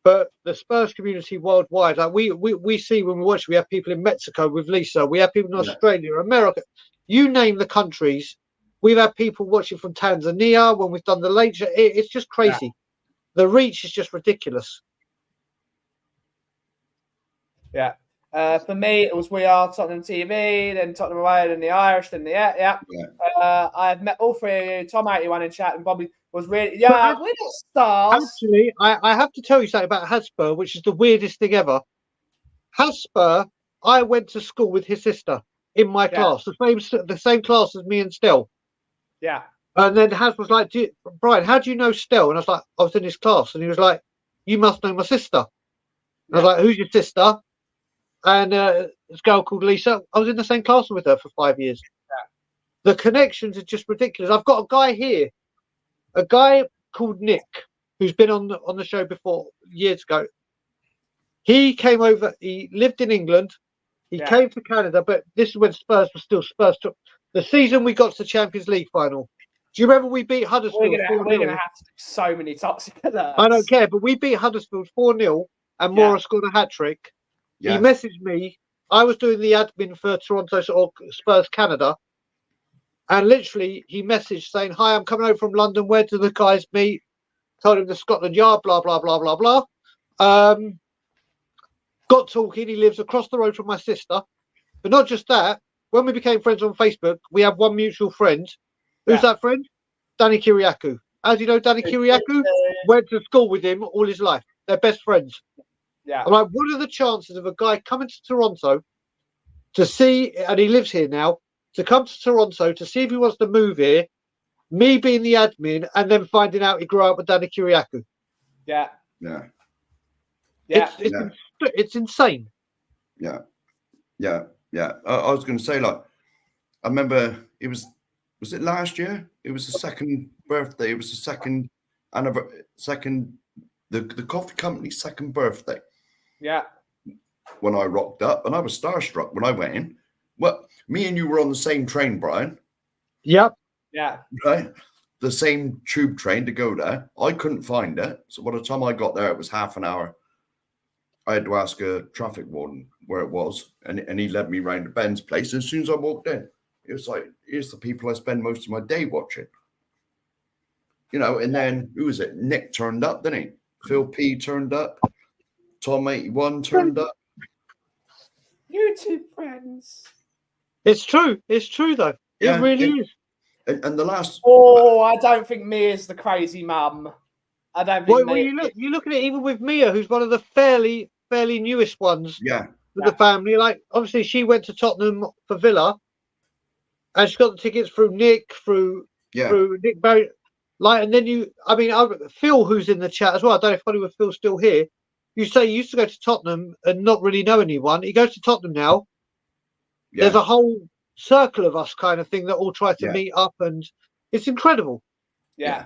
But the Spurs community worldwide, like we see when we watch, we have people in Mexico with Lisa, we have people in Australia, America, you name the countries. We've had people watching from Tanzania when we've done the late show. It's just crazy. The reach is just ridiculous. Yeah. For me, it was We Are Tottenham TV, then Tottenham Away, then the Irish, then the I've met all three of you. Tom 81 in chat, and Bobby was really we're not stars. Actually, I have to tell you something about Hotspur, which is the weirdest thing ever. Hotspur, I went to school with his sister in my class, the same class as me and Stell. Yeah. And then Has was like, Brian, how do you know Stell? And I was like, I was in his class. And he was like, you must know my sister. And I was like, who's your sister? And this girl called Lisa. I was in the same class with her for 5 years. Yeah. The connections are just ridiculous. I've got a guy here, a guy called Nick, who's been on the show before years ago. He came over. He lived in England. He came to Canada, but this is when Spurs were still Spurs. Took the season we got to the Champions League final. Do you remember we beat Huddersfield? We're going to have to do so many toxic alerts. I don't care, but we beat Huddersfield 4-0 and Mora scored a hat-trick. Yes. He messaged me. I was doing the admin for Toronto or Spurs Canada. And literally, he messaged saying, hi, I'm coming over from London. Where do the guys meet? Told him the Scotland Yard, blah, blah, blah, blah, blah. Got talking. He lives across the road from my sister. But not just that. When we became friends on Facebook, we have one mutual friend. Who's that friend? Danny Kiriakou. How do you know Danny Kiriakou? Went to school with him all his life. They're best friends. Yeah. I'm like, what are the chances of a guy coming to Toronto to see, and he lives here now, to come to Toronto to see if he wants to move here, me being the admin, and then finding out he grew up with Danny Kiriakou? Yeah. Yeah. Yeah. It's insane. Yeah. Yeah. Yeah. I was going to say, like, I remember it was it last year? It was the second birthday. It was the second the coffee company's second birthday. Yeah. When I rocked up, and I was starstruck when I went in. Well, me and you were on the same train, Brian. Yep. Yeah. Right? The same tube train to go there. I couldn't find it. So by the time I got there, it was half an hour. I had to ask a traffic warden where it was, and he led me round to Ben's place. As soon as I walked in, it was like, here's the people I spend most of my day watching. You know, and then, who was it? Nick turned up, didn't he? Phil P turned up. Tom 81 turned up. YouTube friends. It's true. It's true, though. It really is. And the last... Oh, I don't think Mia's the crazy mum. I don't think well, you look at it even with Mia, who's one of the fairly newest ones. Yeah. With the family. Like, obviously, she went to Tottenham for Villa. And she got the tickets through Nick, through Nick Barry. Like, and then Phil, who's in the chat as well. I don't know if Hollywood Phil's still here. You say he used to go to Tottenham and not really know anyone. He goes to Tottenham now. Yeah. There's a whole circle of us kind of thing that all try to meet up, and it's incredible. Yeah.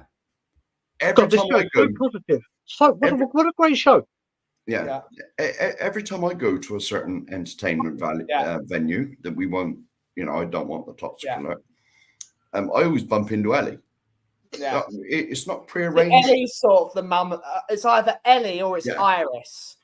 Every time I go, so positive. So what a great show. Yeah. Every time I go to a certain entertainment venue that we won't you know, I don't want the toxic Yeah. alert. I always bump into Ellie. Yeah. It's not So prearranged. Ellie's sort of the mum. It's either Ellie or it's Yeah. Iris,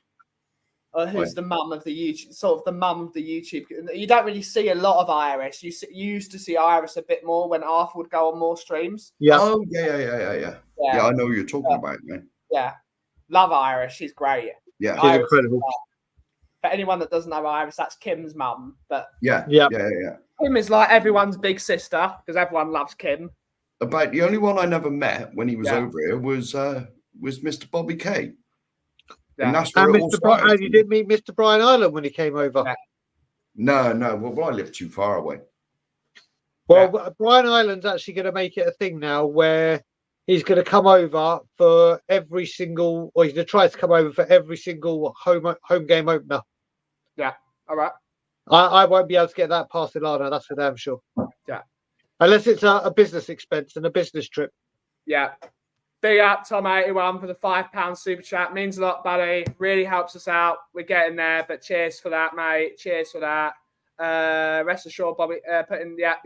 or who's the mum of the YouTube. Sort of the mum of the YouTube. You don't really see a lot of Iris. You used to see Iris a bit more when Arthur would go on more streams. Yeah. Oh, yeah. I know what you're talking about, man. Yeah. Love Iris. She's great. Yeah. She's Iris, incredible. for anyone that doesn't know Iris, that's Kim's mum. But Yeah. Kim is like everyone's big sister because everyone loves Kim. About the only one I never met when he was Yeah. over here was Mr. Bobby K. Yeah. And that's where And it all Mr. Brian, started. you didn't meet Mr. Brian Ireland when he came over. Yeah. No. Well, I live too far away. Well, Brian Ireland's actually going to make it a thing now where he's going to come over for every single, or he's going to try to come over for every single home game opener. Yeah. All right. I won't be able to get that past Ilana, that's for damn sure. Yeah. Unless it's a business expense and a business trip. Yeah. Big up, Tom81, for the £5 super chat. Means a lot, buddy. Really helps us out. We're getting there, but cheers for that, mate. Cheers for that. Rest assured, Bobby, put in, yeah.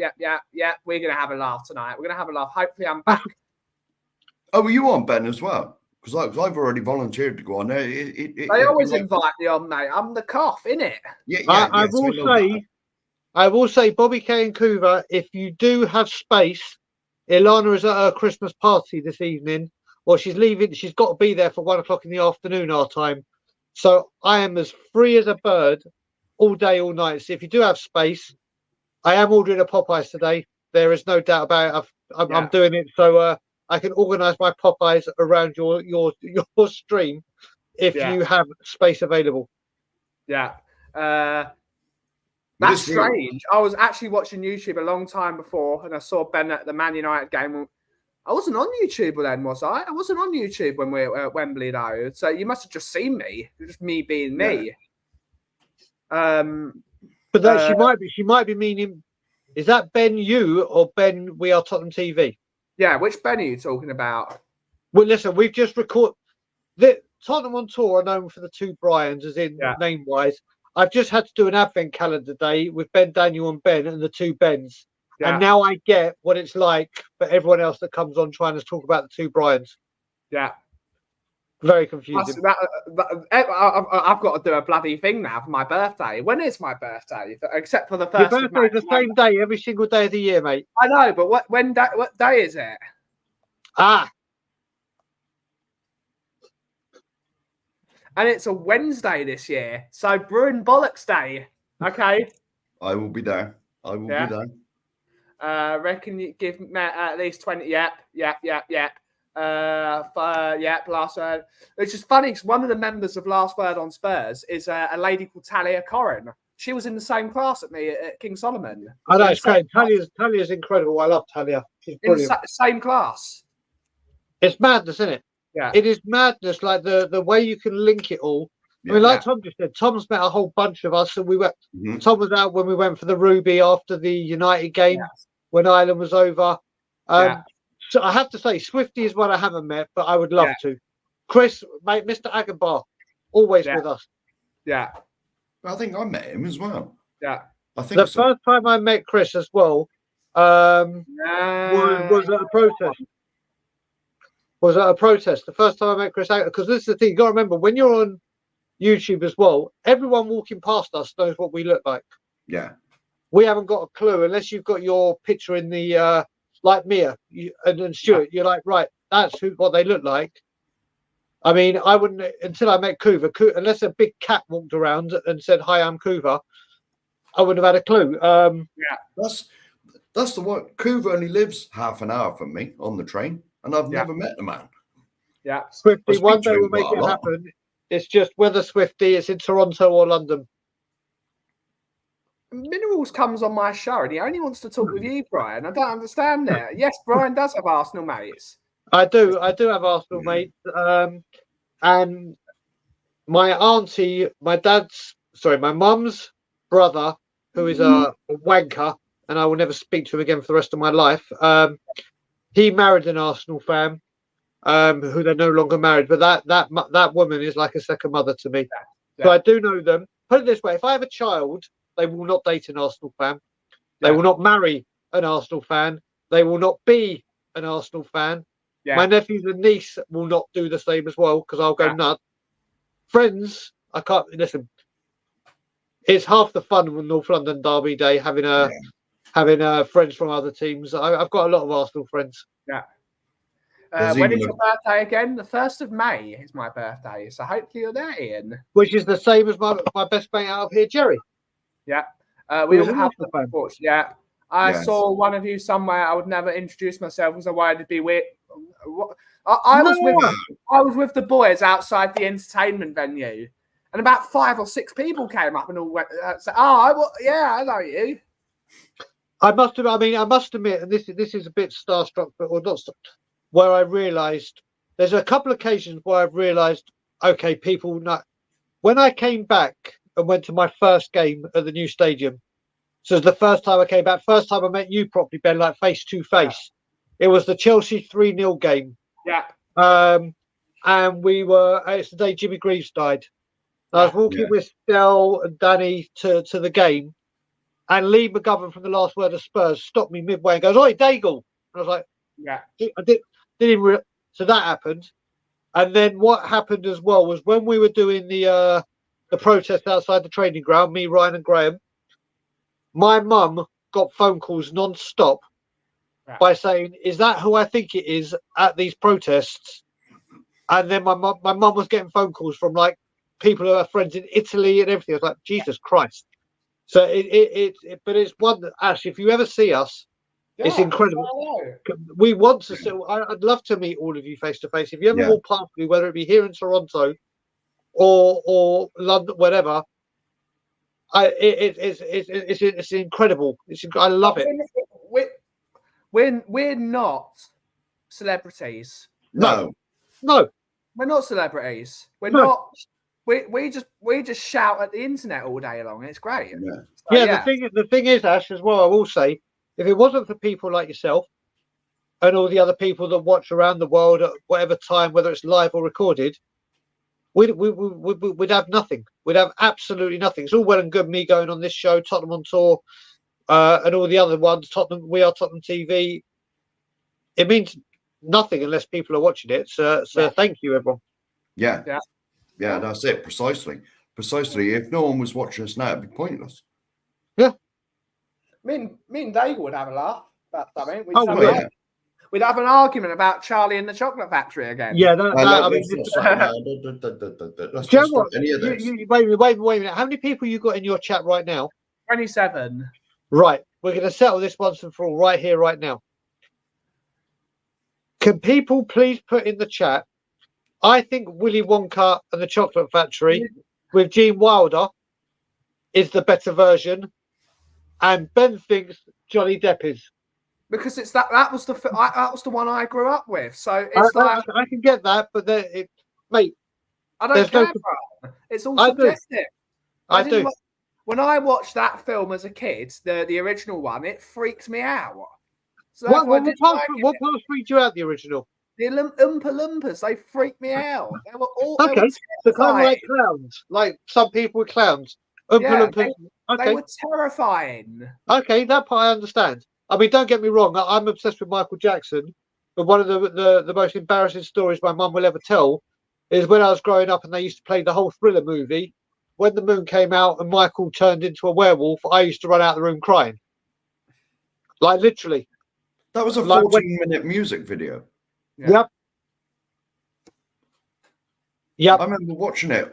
We're going to have a laugh tonight. We're going to have a laugh. Hopefully, I'm back. Oh, were you on, Ben, as well? Because I've already volunteered to go on there. They always invite me on, mate. I'm the cough, innit? Yeah, I will say, Bobby K and Coover, if you do have space, Ilana is at her Christmas party this evening. Well, she's leaving. She's got to be there for 1 o'clock in the afternoon, our time. So I am as free as a bird all day, all night. So if you do have space, I am ordering a Popeyes today. There is no doubt about it. I'm doing it. So I can organise my Popeyes around your stream if you have space available. Yeah. That's strange. I was actually watching YouTube a long time before, and I saw Ben at the Man United game. I wasn't on YouTube then, was I? I wasn't on YouTube when we were at Wembley, though. So you must have just seen me. Just me being me. But that she might be meaning. Is that Ben you or Ben We Are Tottenham TV? Yeah, which Ben are you talking about? Well, listen, we've just recorded the Tottenham on tour are known for the two Brians, as in name wise. I've just had to do an advent calendar day with Ben, Daniel, and Ben, and the two Bens. Yeah. And now I get what it's like for everyone else that comes on trying to talk about the two Brians. Yeah. Very confusing. I've got to do a bloody thing now for my birthday. When is my birthday? Except for the first. Your birthday is the same day every single day of the year, mate. I know, but what day is it? And it's a Wednesday this year, so Bruin Bollocks Day. Okay. I will be there. I will be there. Reckon you give me at least 20? Yep. Last Word. It's just funny because one of the members of Last Word on Spurs is a lady called Talia Corrin. She was in the same class at me at King Solomon. I know, it's great. Talia's incredible. I love Talia. She's brilliant. In the same class. It's madness, isn't it? Yeah. It is madness, like the way you can link it all. I mean, like Tom just said, Tom's met a whole bunch of us, and we went. Tom was out when we went for the Ruby after the United game when Ireland was over. So I have to say, Swifty is one I haven't met, but I would love to. Chris, mate, Mr. Agenbar, always with us. Yeah. I think I met him as well. Yeah. I think the first time I met Chris as well was at a protest. Was at a protest. The first time I met Chris, because this is the thing, you got to remember, when you're on YouTube as well, everyone walking past us knows what we look like. Yeah. We haven't got a clue unless you've got your picture in the, like Mia and Stuart, you're like, right, that's what they look like. I mean, I wouldn't, until I met Coover, unless a big cat walked around and said, hi, I'm Coover, I wouldn't have had a clue. That's the one. Coover only lives half an hour from me on the train, and I've never met the man. Yeah. Swifty, one day we'll make it happen. It's just whether Swifty is in Toronto or London. Minerals comes on my show and he only wants to talk with you, Brian. I don't understand that. Yes, Brian does have Arsenal mates. I do have Arsenal mates. And my auntie, my mum's brother, who is a wanker, and I will never speak to him again for the rest of my life. He married an Arsenal fan, who they're no longer married. But that woman is like a second mother to me. So I do know them. Put it this way: if I have a child, they will not date an Arsenal fan. They will not marry an Arsenal fan. They will not be an Arsenal fan. Yeah. My nephews and niece will not do the same as well because I'll go nuts. Friends, I can't listen. It's half the fun with North London Derby Day having friends from other teams. I've got a lot of Arsenal friends. Yeah. When is your birthday again? The 1st of May is my birthday, so hopefully you're there, Ian. Which is the same as my best mate out of here, Jerry. Yeah. We all have the fan. Yeah. I saw one of you somewhere. I would never introduce myself because I wanted to be weird. I was with the boys outside the entertainment venue, and about 5 or 6 people came up and all went, said, I know you. I must admit, and this is a bit starstruck, but or not, where I realised there's a couple of occasions where I've realised, okay, people know. When I came back and went to my first game at the new stadium, so it was the first time I came back, first time I met you properly, Ben, like face to face. It was the Chelsea 3-0 game. Yeah. And it's the day Jimmy Greaves died. I was walking with Stell and Danny to the game, and Lee McGovern from the Last Word of Spurs stopped me midway and goes, "Oi, Dagul!" And I was like, I didn't even so that happened. And then what happened as well was when we were doing the protest outside the training ground, me, Ryan, and Graham, my mum got phone calls non-stop by saying, "Is that who I think it is at these protests?" And then my mum was getting phone calls from like people who are friends in Italy and everything. I was like, Jesus Christ. So but it's one that actually, if you ever see us, it's incredible. We want to see. I'd love to meet all of you face to face. If you ever walk past me, whether it be here in Toronto or London, whatever, it's incredible. I love it. We're not celebrities. No, we're not celebrities. We're not. We just shout at the internet all day long. It's great. The thing is, Ash, as well, I will say, if it wasn't for people like yourself and all the other people that watch around the world at whatever time, whether it's live or recorded, we'd have nothing. We'd have absolutely nothing. It's all well and good me going on this show, Tottenham on Tour, and all the other ones, We Are Tottenham TV. It means nothing unless people are watching it. So thank you, everyone. Yeah, that's it. Precisely. If no one was watching us now, it'd be pointless. Yeah. Me and Dagul would have a laugh about something. We'd have an argument about Charlie and the Chocolate Factory again. Yeah, wait a minute. How many people you got in your chat right now? 27. Right. We're going to settle this once and for all right here, right now. Can people please put in the chat, I think Willy Wonka and the Chocolate Factory with Gene Wilder is the better version, and Ben thinks Johnny Depp is. Because it's that was the one I grew up with. So it's I can get that, but mate, I don't care. It's all subjective. I do. When I watched that film as a kid, the original one, it freaked me out. So what part freaked you out? The original. The Oompa Loompas, they freaked me out. They were all so kind of like clowns, like some people with clowns. Oompa Loompas. They were terrifying. Okay, that part I understand. I mean, don't get me wrong. I'm obsessed with Michael Jackson, but one of the most embarrassing stories my mum will ever tell is when I was growing up and they used to play the whole Thriller movie. When the moon came out and Michael turned into a werewolf, I used to run out of the room crying. Like literally. That was a 14-minute music video. Yep. I remember watching it.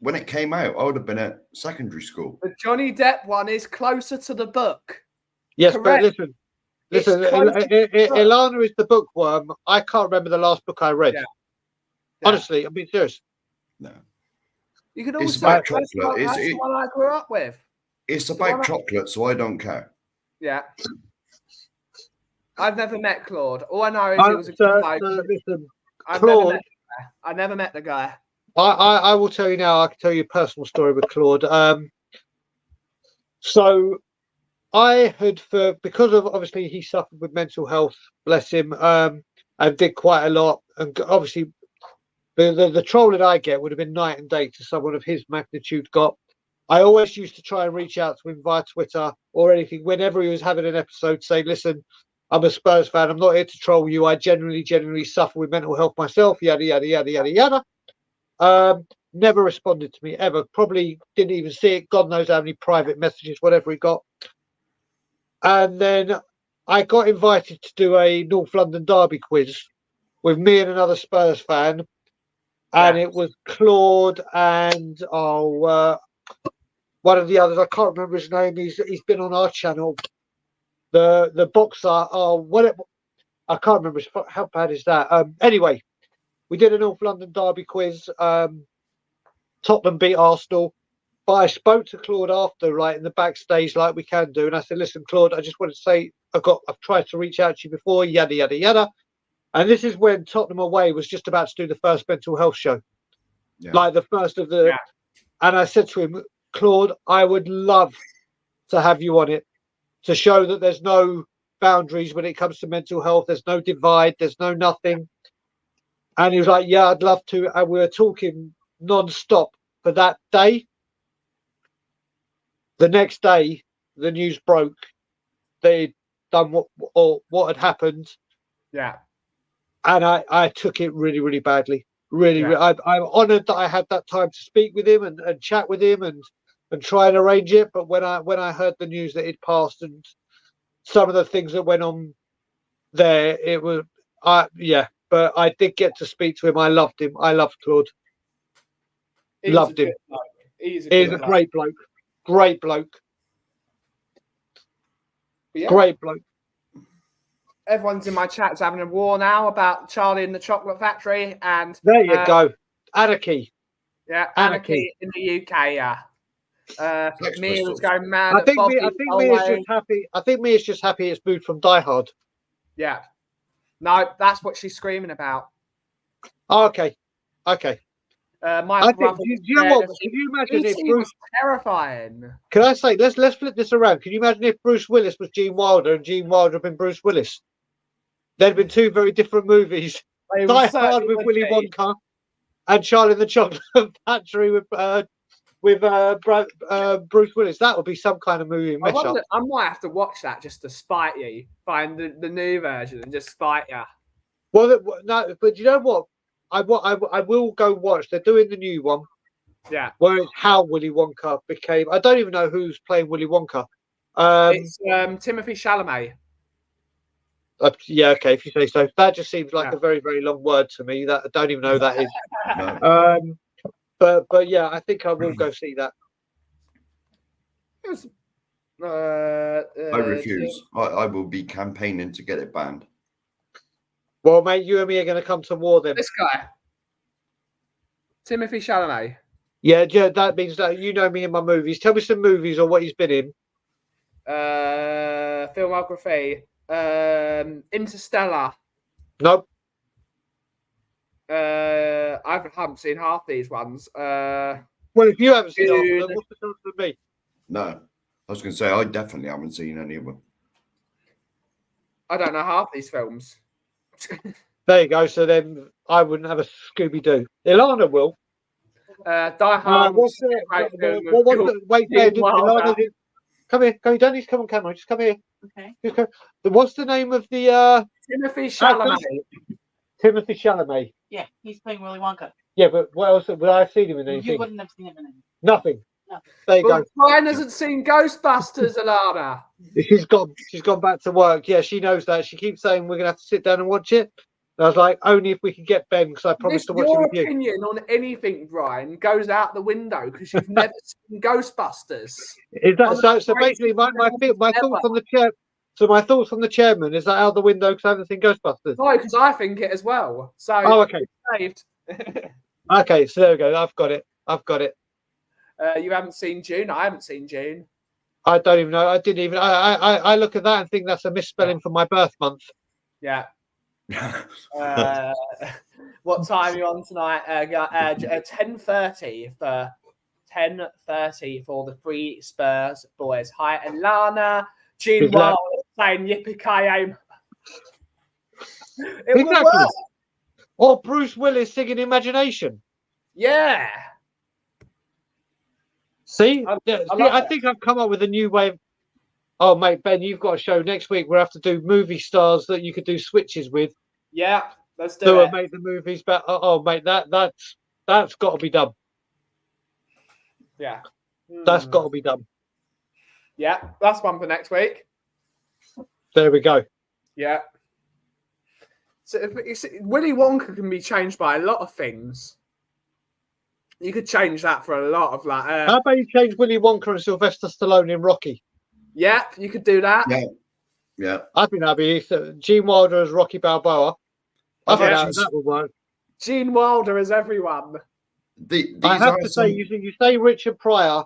When it came out, I would have been at secondary school. The Johnny Depp one is closer to the book. Yes, correct. But listen. Ilana is the bookworm. I can't remember the last book I read. Honestly, I'm being serious. No. You can also it's about chocolate. That's the one I grew up with. It's about chocolate, so I don't care. Yeah. I've never met Claude. All I know is he was a good guy. Listen, I never met the guy. I will tell you now. I can tell you a personal story with Claude. So I had because of obviously he suffered with mental health. Bless him. And did quite a lot. And obviously, the trolling I get would have been night and day to someone of his magnitude got. I always used to try and reach out to him via Twitter or anything whenever he was having an episode, say, listen, I'm a Spurs fan. I'm not here to troll you. I genuinely suffer with mental health myself, yada, yada, yada, yada, yada. Never responded to me ever. Probably didn't even see it. God knows how many private messages, whatever he got. And then I got invited to do a North London derby quiz with me and another Spurs fan. And it was Claude and one of the others. I can't remember his name. He's been on our channel. The boxer. I can't remember. How bad is that? Anyway, we did a North London derby quiz. Tottenham beat Arsenal. But I spoke to Claude after, right, in the backstage, like we can do. And I said, listen, Claude, I just wanted to say I've tried to reach out to you before, yada, yada, yada. And this is when Tottenham Away was just about to do the first mental health show. Yeah. Like the first of the... Yeah. And I said to him, Claude, I would love to have you on it to show that there's no boundaries when it comes to mental health. There's no divide. There's no nothing. And he was like, yeah, I'd love to. And we were talking non-stop for that day. The next day, the news broke. They'd done what had happened. Yeah. And I took it really, really badly. Really, I'm honoured that I had that time to speak with him and chat with him and try and arrange it. But when I heard the news that he'd passed and some of the things that went on there, it was But I did get to speak to him. I loved him. I loved Claude. Loved him. He's a great bloke. Great bloke. Yeah. Great bloke. Everyone's in my chat's having a war now about Charlie and the Chocolate Factory, and there you go. Anarchy. Yeah, anarchy in the UK. Yeah. Mia was going mad. I think Mia's just happy. I think Mia's just happy it's moved from Die Hard. Yeah. No, that's what she's screaming about. Oh, okay. My brother. Do you know what? Can you imagine if Bruce? Terrifying. Can I say? Let's flip this around. Can you imagine if Bruce Willis was Gene Wilder and Gene Wilder had been Bruce Willis? There'd been two very different movies. Die Hard with Willy Wonka, and Charlie and the Chocolate Factory with Bruce Willis. That would be some kind of movie mashup. I might have to watch that just to spite you. Find the new version and just spite you. Well, no, but you know what? I will go watch. They're doing the new one. Yeah. Where it's how Willy Wonka became. I don't even know who's playing Willy Wonka. It's Timothy Chalamet. Yeah, okay, if you say so. That just seems like a very, very long word to me. That I don't even know who that is. No. But yeah, I think I will go see that. I refuse. I will be campaigning to get it banned. Well, mate, you and me are going to come to war then. This guy, Timothy Chalamet. Yeah, that means that you know me in my movies. Tell me some movies or what he's been in. Filmography. Interstellar. Nope. I haven't seen half these ones. Well, if you haven't seen half of them, what's the chance for me? No. I was going to say, I definitely haven't seen any of them. I don't know half these films. There you go. So then I wouldn't have a Scooby-Doo. Ilana will. Die Hard. What's it? Wait, Ilana, come here. You don't need to come on camera. Just come here. Okay. Just come. What's the name of the Timothy Chalamet. Timothy Chalamet. Yeah, he's playing Willy Wonka. Yeah, but what else would I have seen him in anything? You wouldn't have seen him in anything. Nothing. There you go. Brian hasn't seen Ghostbusters, Ilana. She's gone back to work. Yeah, she knows that. She keeps saying we're gonna have to sit down and watch it. And I was like, only if we could get Ben, because I promised to watch it with you. Your opinion on anything, Brian, goes out the window because you've never seen Ghostbusters. Is that so? Basically, my thoughts on the chair. So my thoughts on the chairman is that out the window because I haven't seen Ghostbusters. No, because I think it as well. So okay. Saved. Okay, so there we go. I've got it. You haven't seen June. I haven't seen June. I don't even know. I didn't even. I look at that and think that's a misspelling for my birth month. Yeah. What time are you on tonight? 10:30 for 10:30 for the Free Spurs boys. Hi, Ilana. Gene Wilder saying yippee-ki-yay. It will work. Or Bruce Willis singing Imagination. Yeah. See, I yeah, love I it. think I've come up with a new way of. Oh, mate, Ben, you've got a show next week. We'll have to do movie stars that you could do switches with Yeah, let's do to it. make the movies better. Oh, mate, that's got to be done. Yeah. That's got to be done. Yeah, that's one for next week. There we go. Yeah. So Willy Wonka can be changed by a lot of things. You could change that for a lot of like. How about you change Willy Wonka and Sylvester Stallone in Rocky? Yeah, you could do that. Yeah. I think that'd be Gene Wilder as Rocky Balboa. I think Yeah. that would work. Gene Wilder as everyone. I have to say, you say Richard Pryor.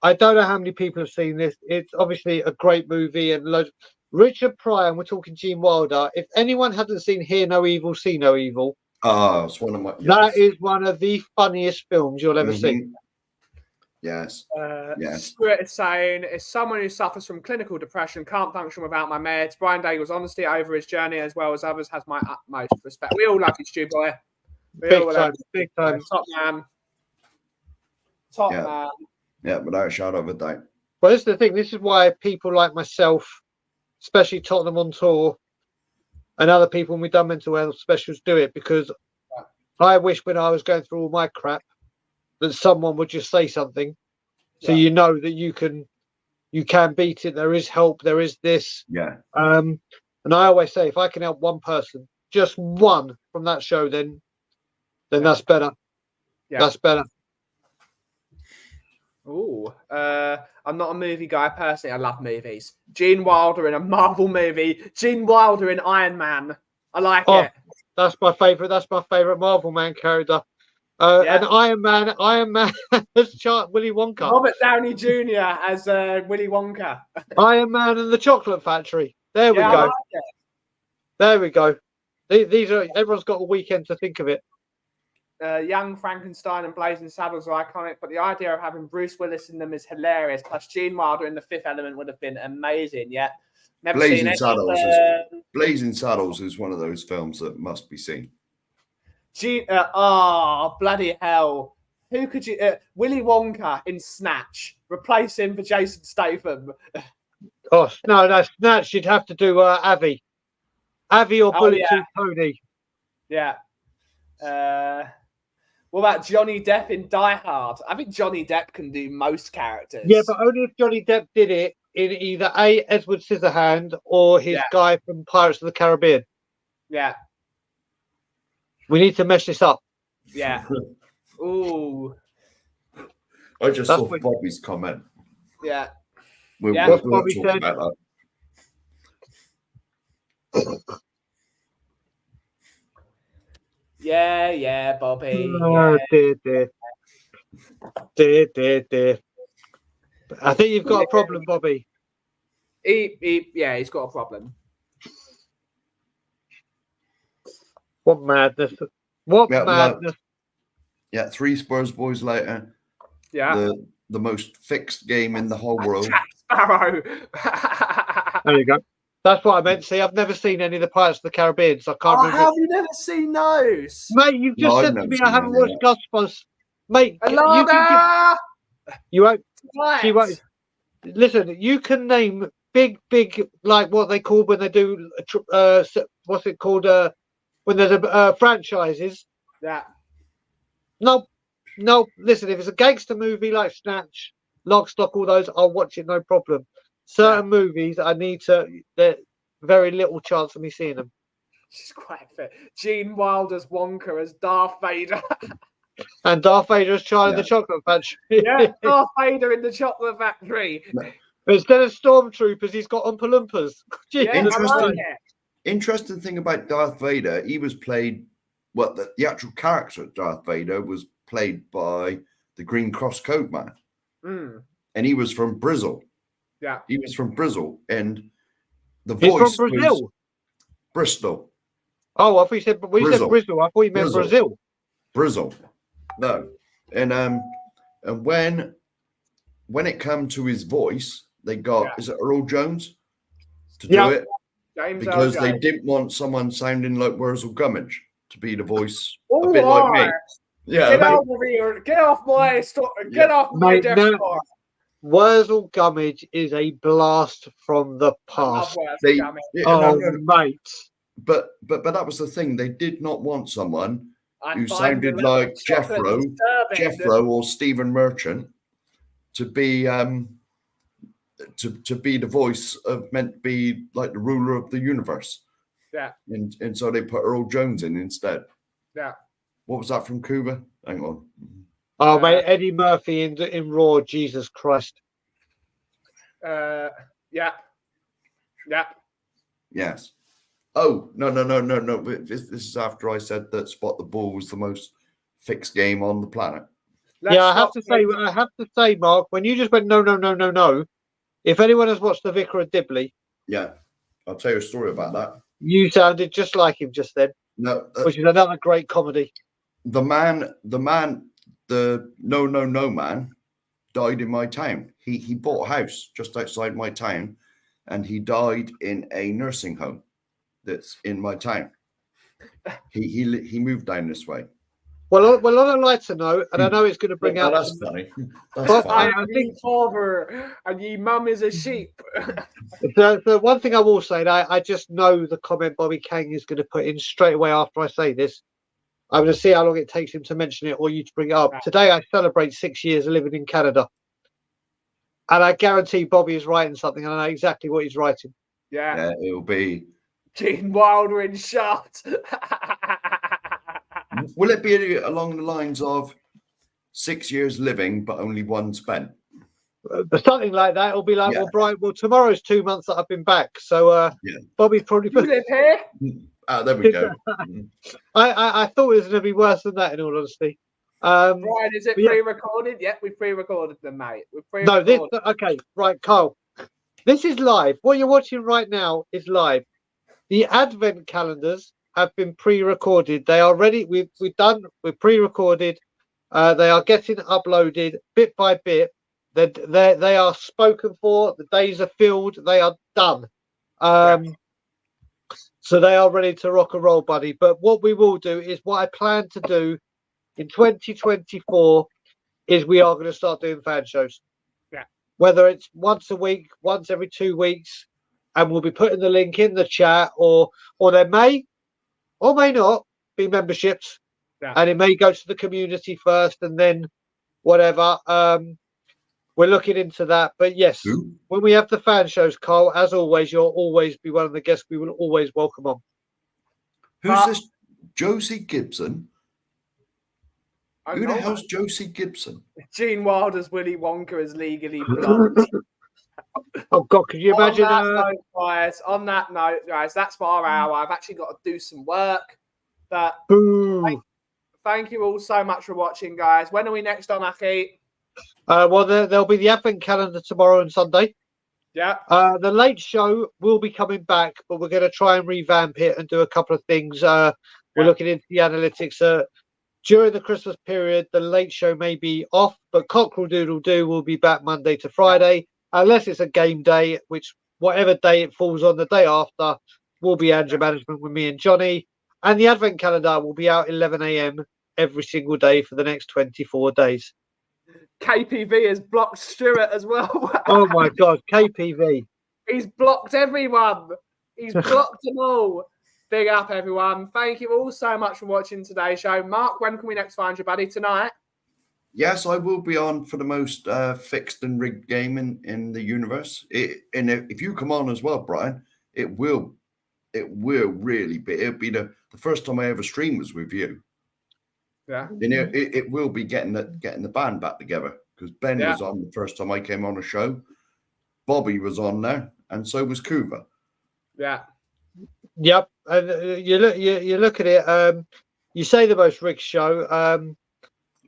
I don't know how many people have seen this. It's obviously a great movie and loads. Richard Pryor, and we're talking Gene Wilder. If anyone hasn't seen Hear No Evil, See No Evil, it's one of my. that is one of the funniest films you'll ever see. Yes. Yes. Stuart is saying, as someone who suffers from clinical depression, can't function without my meds. Brian Daigle's honesty over his journey as well as others has my utmost respect. We all love you, Stu boy. Big time, big time. Top man. Top man. Yeah, without a shadow of a doubt. Well, this is the thing. This is why people like myself, especially Tottenham on Tour, and other people when we've done mental health specials do it, because I wish when I was going through all my crap that someone would just say something, so you know that you can beat it. There is help. There is this. Yeah. And I always say, if I can help one person, just one from that show, then that's better. Yeah. That's better. Oh, I'm not a movie guy personally. I love movies. Gene Wilder in a Marvel movie. Gene Wilder in Iron Man. I like it. That's my favorite. That's my favorite Marvel man character. And Iron Man as Willy Wonka. Robert Downey Jr. as Willy Wonka. Iron Man and the Chocolate Factory. There we go. I like it. There we go. These are. Everyone's got a weekend to think of it. Young Frankenstein and Blazing Saddles are iconic, but the idea of having Bruce Willis in them is hilarious. Plus, Gene Wilder in The Fifth Element would have been amazing. Yeah, never seen it. Blazing Saddles is one of those films that must be seen. Bloody hell! Who could you? Willy Wonka in Snatch. Replace him for Jason Statham. Oh no, Snatch. You'd have to do Avi or Bullet Tooth Tony. Yeah. What about Johnny Depp in Die Hard? I think Johnny Depp can do most characters. Yeah, but only if Johnny Depp did it in either Edward Scissorhand or his guy from Pirates of the Caribbean. Yeah. We need to mesh this up. Yeah. Ooh. I just saw Bobby's comment. Yeah. We'll Bobby talk said. About that. Yeah, Bobby. Oh, dear. I think you've got a problem, Bobby. He's got a problem. What madness. What madness. Yeah, 3 Spurs boys later. Yeah. The most fixed game in the whole world. Jack Sparrow. There you go. That's what I meant. See, I've never seen any of the Pirates of the Caribbean, so I can't remember. How have you never seen those? Mate, you've just said to me I haven't watched Ghostbusters. Mate, you won't. Listen, you can name big, like what they call when they do, what's it called, when there's franchises. Yeah. No, listen, if it's a gangster movie like Snatch, Lock, Stock, all those, I'll watch it, no problem. Certain movies, there's very little chance of me seeing them. She's quite fit. Gene Wilder's Wonka as Darth Vader. And Darth Vader as Charlie in the Chocolate Factory. Yeah, Darth Vader in the Chocolate Factory. Instead of stormtroopers, he's got Oompa Loompas. Interesting thing about Darth Vader, he was played, the actual character Darth Vader was played by the Green Cross Code Man. And he was from Brazil. Yeah. He was from Brazil, and the He's voice from Brazil. was Bristol. Oh, I thought you said Brazil. I thought you meant Brazil. Brazil. No. And when it came to his voice, they got is it Earl Jones to do it? James because they didn't want someone sounding like Wurzel Gummidge to be the voice a bit like me. Yeah, Get mate. over here. Get off my store. Get off my Mate, desk no. door. Wurzel Gummidge is a blast from the I love past. Wurzel They, Gummidge. yeah, Oh, no. mate. But that was the thing. They did not want someone I who find the sounded level like of chocolate disturbing. Jeffro or Stephen Merchant to be to be the voice of meant to be like the ruler of the universe. Yeah. And so they put Earl Jones in instead. Yeah. What was that from Cuba? Hang on. Oh, mate, Eddie Murphy in Raw. Jesus Christ. Yeah. Yeah. Yes. Oh, no. This is after I said that Spot the Ball was the most fixed game on the planet. Yeah, I have to say, Mark, when you just went no. If anyone has watched The Vicar of Dibley, Yeah. I'll tell you a story about that. you sounded just like him just then, No, which is another great comedy. the no man died in my town. He bought a house just outside my town, and he died in a nursing home that's in my town. He moved down this way. Well, on a lighter note, and I know it's going to bring Oh, out. that's funny. That's But funny. I think father and ye mum is a sheep. The one thing I will say, that I just know the comment Bobby Kang is going to put in straight away after I say this. I'm going to see how long it takes him to mention it or you to bring it up. Right. Today, I celebrate 6 years of living in Canada. And I guarantee Bobby is writing something, and I know exactly what he's writing. Yeah. It'll be. Gene Wilder in shot. Will it be along the lines of 6 years living, but only one spent? Something like that. It'll be like, Yeah. well, Brian, well, tomorrow's 2 months that I've been back. So Bobby's probably You live here? There we go. I thought it was going to be worse than that, in all honesty. Brian, is it yeah. pre-recorded? Yeah, we've pre-recorded them, mate. We've No, pre-recorded. okay, right, Carl. This is live. What you're watching right now is live. The advent calendars have been pre-recorded. They are ready. We're pre-recorded. They are getting uploaded bit by bit. They are spoken for. The days are filled. They are done. So they are ready to rock and roll, buddy. But what we will do is what I plan to do in 2024 is we are going to start doing fan shows. Yeah. Whether it's once a week, once every 2 weeks, and we'll be putting the link in the chat, or there may or may not be memberships, and it may go to the community first and then whatever. We're looking into that. But yes, when we have the fan shows, Carl, as always, you'll always be one of the guests we will always welcome on. Who's this? Josie Gibson? Who the hell's Josie Gibson? Gene Wilder's Willy Wonka is legally blonde. Oh God, could you imagine? On that note, guys, that's for our hour. I've actually got to do some work. But thank you all so much for watching, guys. When are we next on, Aki? Well, there'll be the advent calendar tomorrow and Sunday. Yeah. The late show will be coming back, but we're going to try and revamp it and do a couple of things. We're looking into the analytics. During the Christmas period, the late show may be off, but Cockerel Doodle Doo will be back Monday to Friday, unless it's a game day, which whatever day it falls on, the day after will be Andrew Management with me and Johnny. And the advent calendar will be out 11 a.m. every single day for the next 24 days. KPV has blocked Stuart as well. Oh my God, KPV. He's blocked everyone. He's blocked them all. Big up, everyone. Thank you all so much for watching today's show. Mark, when can we next find you, buddy? Tonight? Yes, I will be on for the most fixed and rigged game in the universe. And if you come on as well, Brian, it will really be. It'll be the first time I ever streamed was with you. Yeah. And it will be getting the band back together, because Ben was on the first time I came on a show. Bobby was on there, and so was Kuva. Yeah. Yep. And you look at it. You say the most rigged show.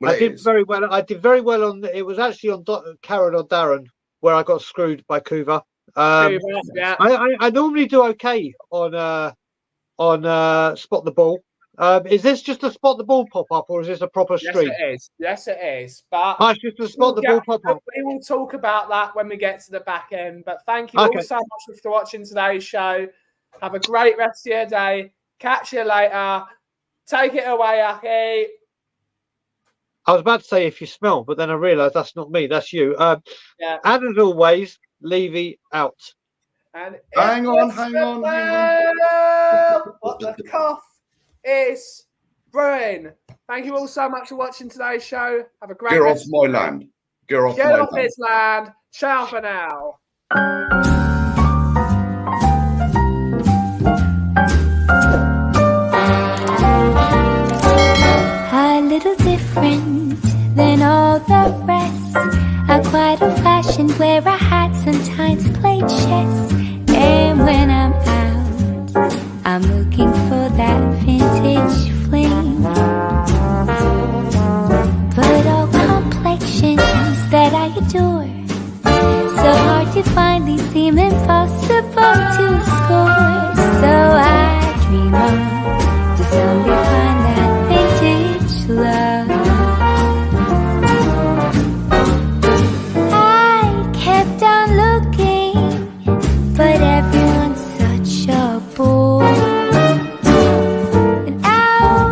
Well, I did very well. I did very well on. It was actually on Karen or Darren where I got screwed by Kuva. I normally do okay on Spot the Ball. Is this just a Spot the Ball pop up, or is this a proper stream? Yes, it is. But it's just a Spot the Ball pop up. We will talk about that when we get to the back end. But thank you all so much for watching today's show. Have a great rest of your day. Catch you later. Take it away, Aki. I was about to say if you smell, but then I realised that's not me. That's you. Yeah. And as always, Levy out. And Hang on. what the cough is brewing. Thank you all so much for watching today's show. Have a great Get off rest my land. Get off Get my off land. his land. Ciao for now. A little different than all the rest. I'm quite old-fashioned, wear a hat, sometimes play chess. And when I'm out, I'm looking for that vintage